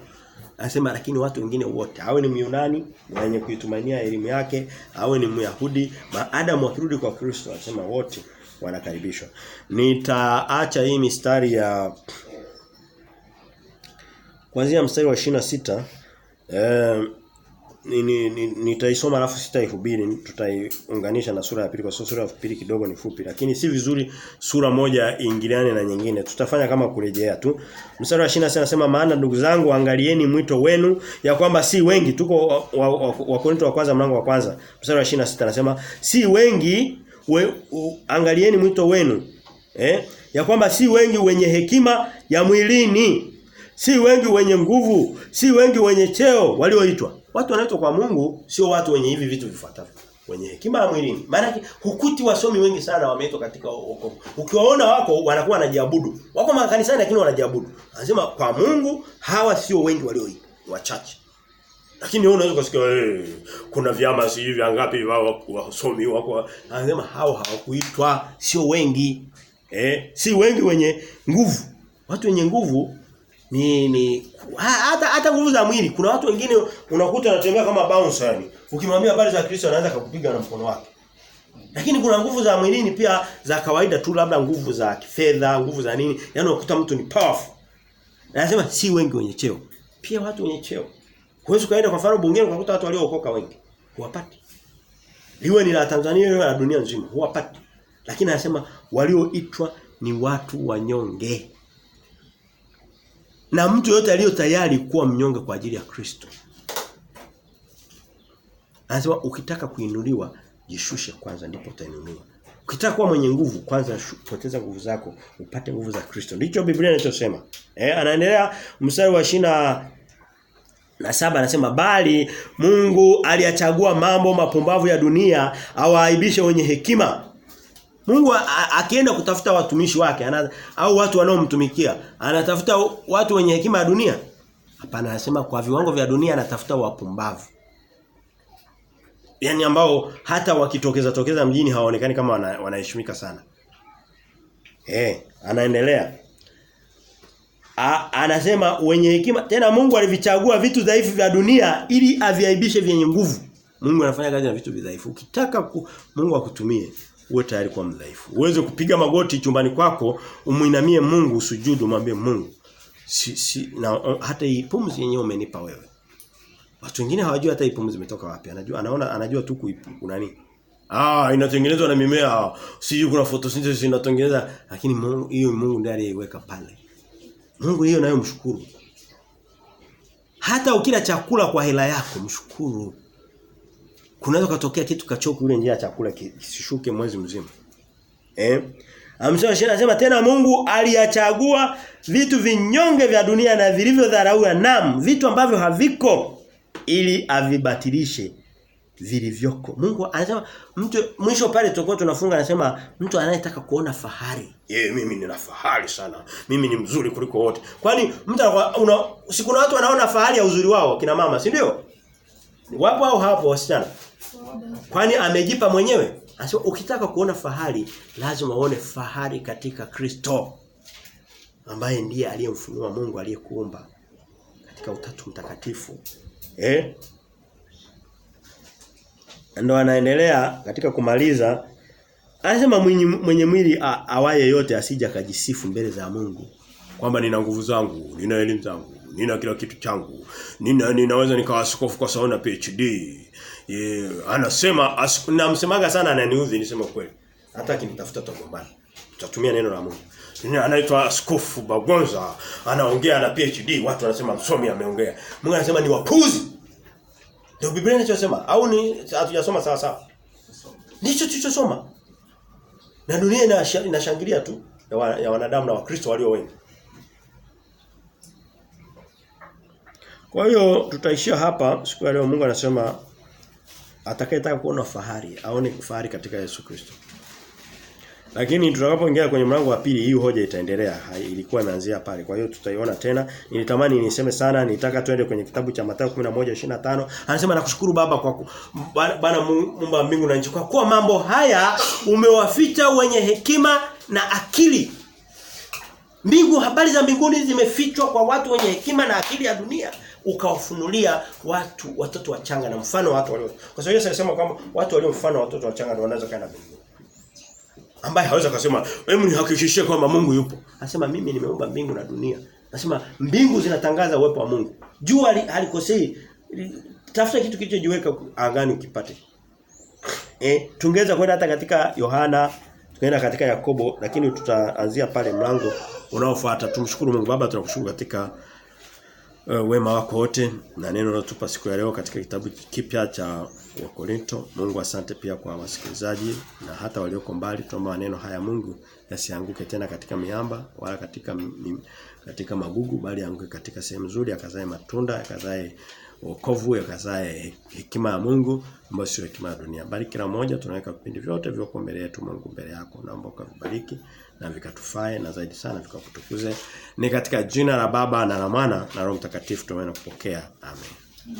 Anasema lakini watu wengine wote, awe ni Myunani mwenye kuitumainia elimu yake, awe ni Myahudi, maadamu wakirudi kwa Kristo, anasema wote wanakaribishwa. Nitaacha hii mistari ya kuanzia mstari wa 26 nitaisoma alafu sitaihubiri, tutaiunganisha na sura ya pili kwa sababu sura ya pili kidogo ni fupi, lakini si vizuri sura moja iingiliane na nyingine. Tutafanya kama kurejea tu. Mstari wa 26 anasema maana ndugu zangu angalieni mwito wenu ya kwamba si wengi, tuko wa Korinto wa kwanza mlango wa kwanza. Mstari wa 26 anasema si wengi angalieni mwito wenu. Ya kwamba si wengi wenye hekima ya mwilini, si wengi wenye nguvu, si wengi wenye cheo walioitwa. Watu wanaitwa kwa Mungu sio watu wenye hivi vitu vifuatavyo. Wenye hekima ya mwilini. Maana hukuti wasomi wengi sana wameitwa katika wokovu. Ukiwaona wako wanakuwa wanajiabudu. Wako makanisani lakini wanajiabudu. Anasema kwa Mungu hawa sio wengi walioitwa, wachache. Lakini wewe unaweza kusikia kuna vyama si hivi ngapi wasomi wako. Anasema hao hawakuitwa, sio wengi. Si wengi wenye nguvu. Watu wenye nguvu ni hata nguvu za mwili. Kuna watu wengine unakuta anatembea kama bouncer yani. Ukimwambia habari za Kristo anaanza kukupiga na mkono wake. Lakini kuna nguvu za mwilini pia za kawaida tu, labda nguvu za kifedha, nguvu za nini. Yaani unakuta mtu ni powerful. Anasema si wengi wenye cheo. Pia watu wenye cheo. Huwezi kaenda kwa mfano bungeni ukakuta watu waliookoka wengi. Huwapati. Liwe ni la Tanzania liwe la dunia nzima, huwapati. Lakini anasema walioitwa ni watu wanyonge. Na mtu yote aliyo tayari kuwa mnyonge kwa ajili ya Kristo. Anasema ukitaka kuinuliwa jishushe kwanza ndipo utainuliwa. Ukitaka kuwa mwenye nguvu kwanza poteza nguvu zako upate nguvu za Kristo. Ndicho Biblia inachosema. Anaendelea mstari wa 27 anasema bali Mungu aliyachagua mambo mapumbavu ya dunia awaaibishe wenye hekima. Mungu akienda kutafuta watumishi wake au watu wanaomtumikia, anatafuta watu wenye hekima ya dunia? Hapana, anasema kwa viwango vya dunia anatafuta wapumbavu. Yaani ambao hata wakitokeza mjini hawaonekani kama wanaheshimika sana. Anaendelea. Anasema wenye hekima, tena Mungu alivichagua vitu dhaifu vya dunia ili aviaibishe vyenye nguvu. Mungu anafanya kazi na vitu dhaifu. Ukitaka Mungu akutumie, uwe tayari kuwa mdhaifu. Uweze kupiga magoti chumbani kwako, umuinamie Mungu, usujudu, mwambie Mungu. Hata hii pumzi yenyewe umenipa wewe. Watu wengine hawajui hata hii pumzi imetoka wapi. Anajua tu kuna nini. Inatengenezwa na mimea. Sijui kuna photosynthesis inatengeneza, lakini Mungu ndiye aliyeiweka pale. Mungu hiyo nayo mshukuru. Hata ukila chakula kwa hela yako mshukuru. Kunaweza kutokea kitu kachoku ile njia ya chakula kisishuke mwezi mzima. Anasema tena Mungu aliyachagua vitu vinyonge vya dunia na vilivyodharauliwa, naam, vitu ambavyo haviko, ili avibatilishe vilivyoko. Mungu anasema mtu mwisho pale tutakuwa tunafunga, anasema mtu anayetaka kuona fahari. Mimi nina fahari sana. Mimi ni mzuri kuliko wote. Kwani mtu si kuna watu wanaona fahari ya uzuri wao kina mama, si ndio? Wapo au hapo wasichana? Kwani amejipa mwenyewe? Anasema ukitaka kuona fahari lazima uone fahari katika Kristo, ambaye ndiye aliyemfunua Mungu aliyekuumba katika Utatu Mtakatifu. Ndio anaendelea katika kumaliza. Anasema mwenye mwili awaye yote asije akajisifu mbele za Mungu kwamba nina nguvu zangu, nina elimu zangu, nina kila kitu changu, ninaweza nikawa askofu kwa sababu na PhD. Anasema namsemaga sana, ananiudhi niseme kweli. Hata akinitafuta tugombana. Tutatumia neno la Mungu. Anaitwa Askofu Bagonza, anaongea na PhD, watu wanasema msomi ameongea. Mungu anasema ni wapuzi. Ndio Biblia inachosema au ni hatujasoma sawa sawa? Ndicho tulichosoma. Na dunia inashangilia tu ya wanadamu na Wakristo walio wengi. Kwa hiyo tutaishia hapa siku ya leo. Mungu anasema atakayetaka kuona fahari aone fahari katika Yesu Kristo. Lakini tutakapoingia kwenye mlango wa pili, hii hoja itaendelea. Ilikuwa imeanzia pale. Kwa hiyo tutaiona tena. Nilitamani niseme sana, nitaka twende kwenye kitabu cha Mathayo 11:25. Anasema nakushukuru Baba kwa Bwana Muumba wa mbingu na nchi, kwa kuwa mambo haya umewaficha wenye hekima na akili. Habari za mbinguni zimefichwa kwa watu wenye hekima na akili ya dunia, ukawafunulia watoto wachanga na mfano wa watu walio. Kwa sababu Yesu alisema kwamba watu walio mfano wa watoto wachanga ndio wanaweza kwenda mbinguni. Ambaye hawezi kusema hebu nihakikishie kwamba Mungu yupo. Anasema mimi nimeumba mbingu na dunia. Anasema mbingu zinatangaza uwepo wa Mungu. Jua halikosei. Tafuta kitu kilichojiweka angani ukipate. Tungeweza kwenda hata katika Yohana, tukaenda katika Yakobo, lakini tutaanzia pale mlango unaofuata. Tumshukuru Mungu. Baba, tunakushukuru katika wema wako wote na neno unalotupa siku ya leo katika kitabu kipya cha Wakorinto. Mungu, asante pia kwa wasikilizaji na hata walioko mbali. Tuomba maneno haya Mungu yasianguke tena katika miamba wala katika magugu, bali yaanguke katika sehemu nzuri, akazae matunda, akazae wokovu, akazae hekima ya Mungu ambayo sio hekima ya dunia. Bariki kila mmoja, tunaweka vipindi vyote viko mbele yetu Mungu, mbele yako. Naomba ukavibariki na vikatufae na zaidi sana vikakutukuze. Ni katika jina la Baba na la Mwana na Roho Mtakatifu tunaomba kupokea. Amen.